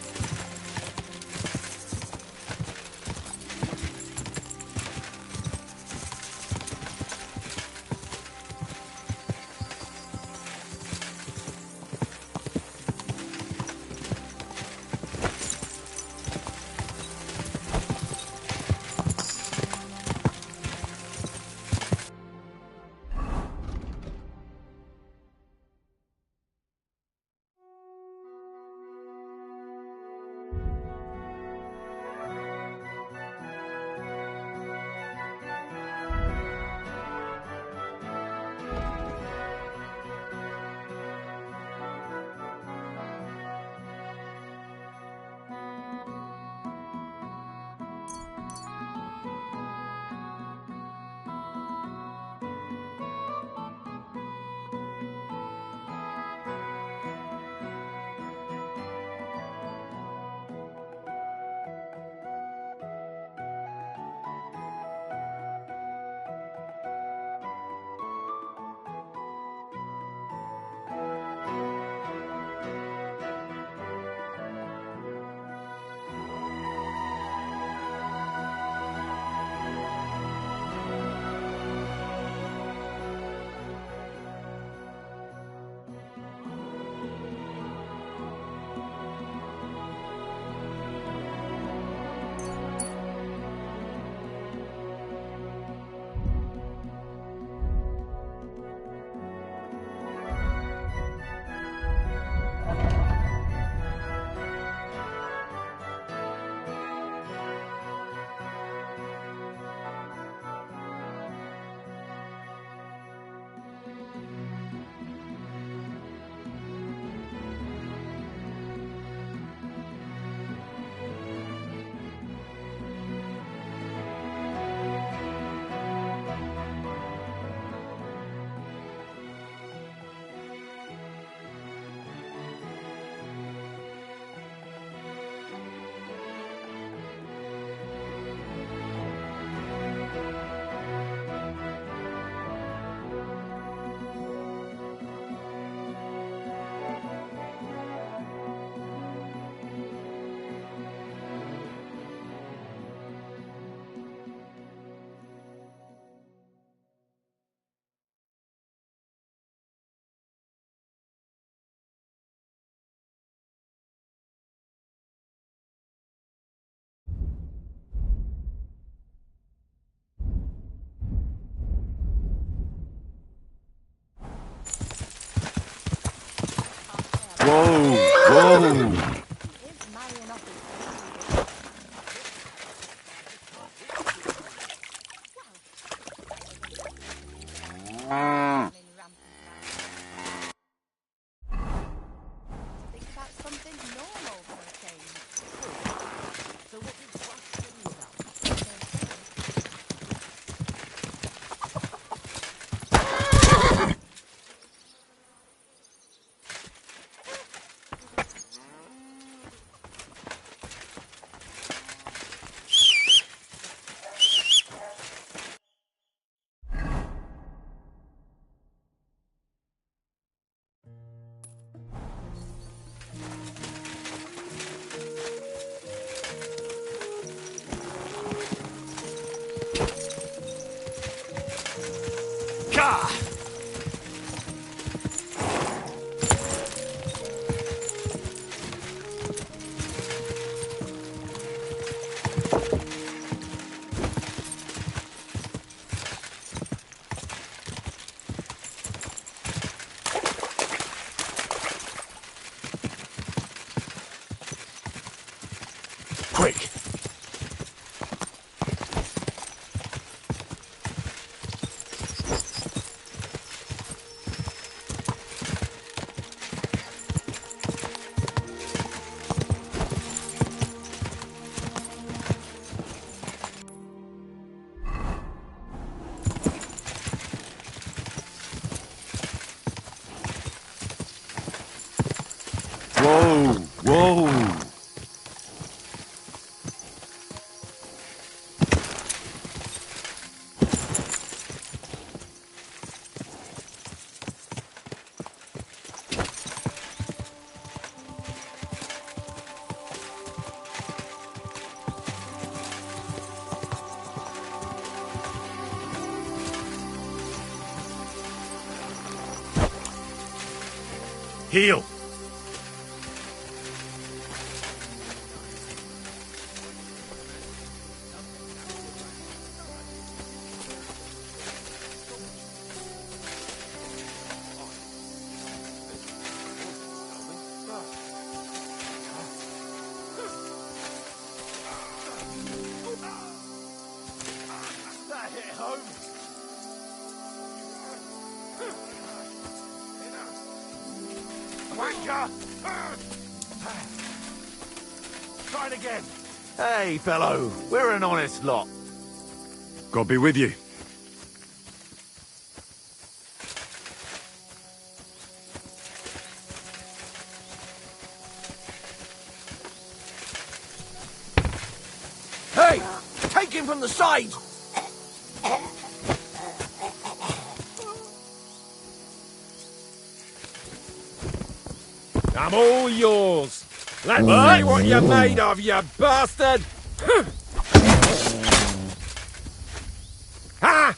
[SPEAKER 2] Whoa! Whoa!
[SPEAKER 14] God!
[SPEAKER 2] Quick! Whoa! Whoa!
[SPEAKER 3] Heel. Wanker! Try it again.
[SPEAKER 6] Hey, fellow, we're an honest lot.
[SPEAKER 2] God be with you.
[SPEAKER 14] Hey! Take him from the side!
[SPEAKER 3] I'm all yours. Let's see what you're made of, you bastard! Ha!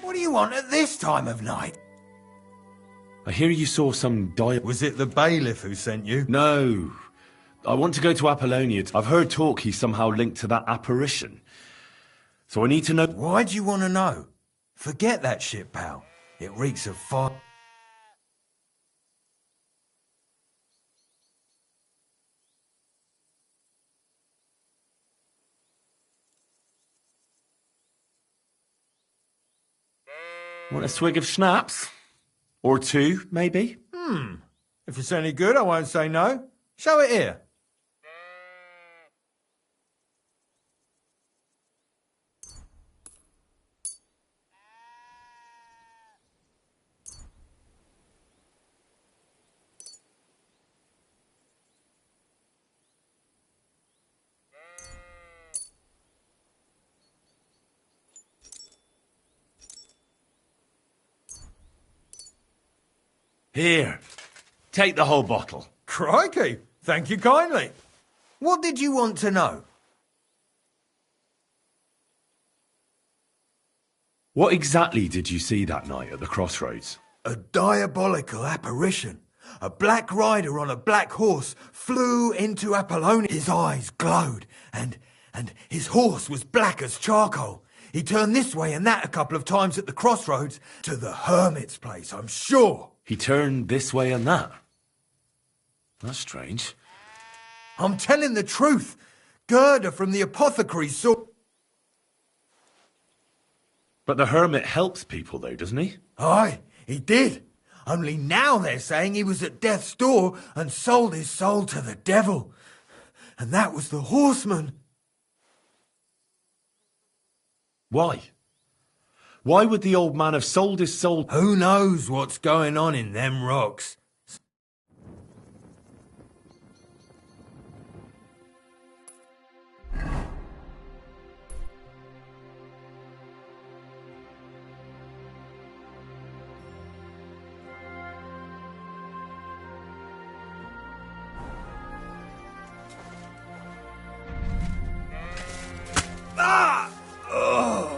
[SPEAKER 6] What do you want at this time of night?
[SPEAKER 2] I hear you saw some
[SPEAKER 6] Was it the bailiff who sent you?
[SPEAKER 2] No. I want to go to Apollonia. I've heard talk he's somehow linked to that apparition. So I need to know...
[SPEAKER 6] Why do you want to know? Forget that shit, pal. It reeks of fire.
[SPEAKER 2] Want a swig of schnapps? Or two, maybe?
[SPEAKER 6] If it's any good, I won't say no. Show it here.
[SPEAKER 2] Here. Take the whole bottle.
[SPEAKER 6] Crikey! Thank you kindly. What did you want to know?
[SPEAKER 2] What exactly did you see that night at the crossroads?
[SPEAKER 6] A diabolical apparition. A black rider on a black horse flew into Apollonia. His eyes glowed, and his horse was black as charcoal. He turned this way and that a couple of times at the crossroads to the hermit's place, I'm sure.
[SPEAKER 2] He turned this way and that? That's strange.
[SPEAKER 6] I'm telling the truth. Gerda from the apothecary saw...
[SPEAKER 2] But the hermit helps people, though, doesn't he?
[SPEAKER 6] Aye, he did. Only now they're saying he was at death's door and sold his soul to the devil. And that was the horseman.
[SPEAKER 2] Why? Why would the old man have sold his soul?
[SPEAKER 6] Who knows what's going on in them rocks? Ah! Ugh.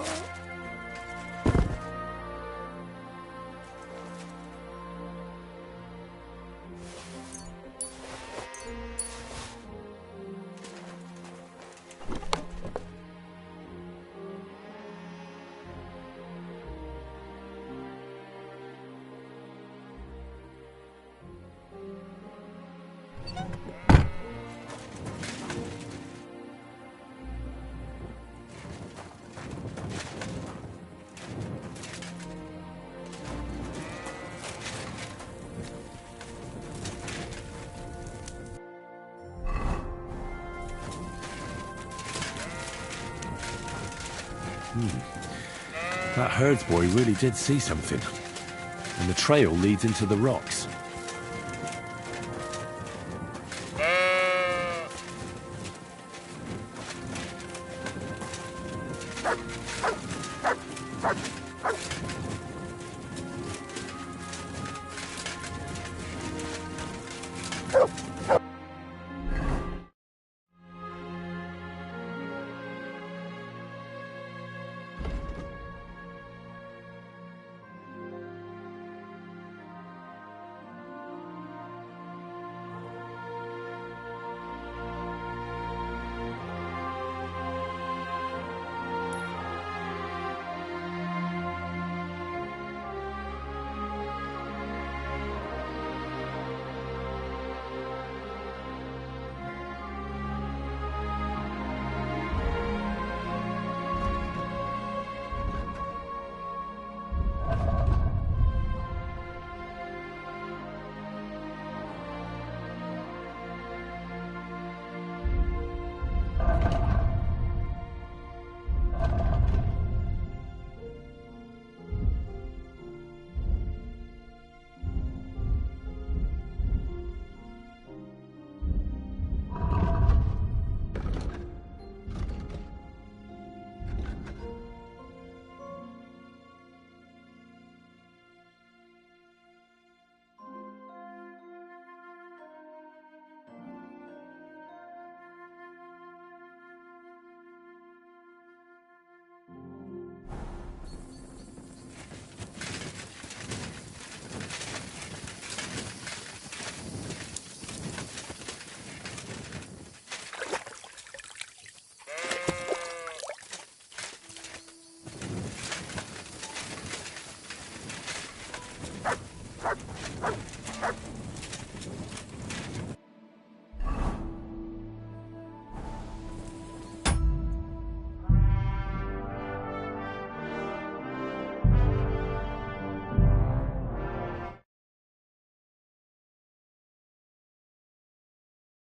[SPEAKER 2] That herdsboy really did see something. And the trail leads into the rocks.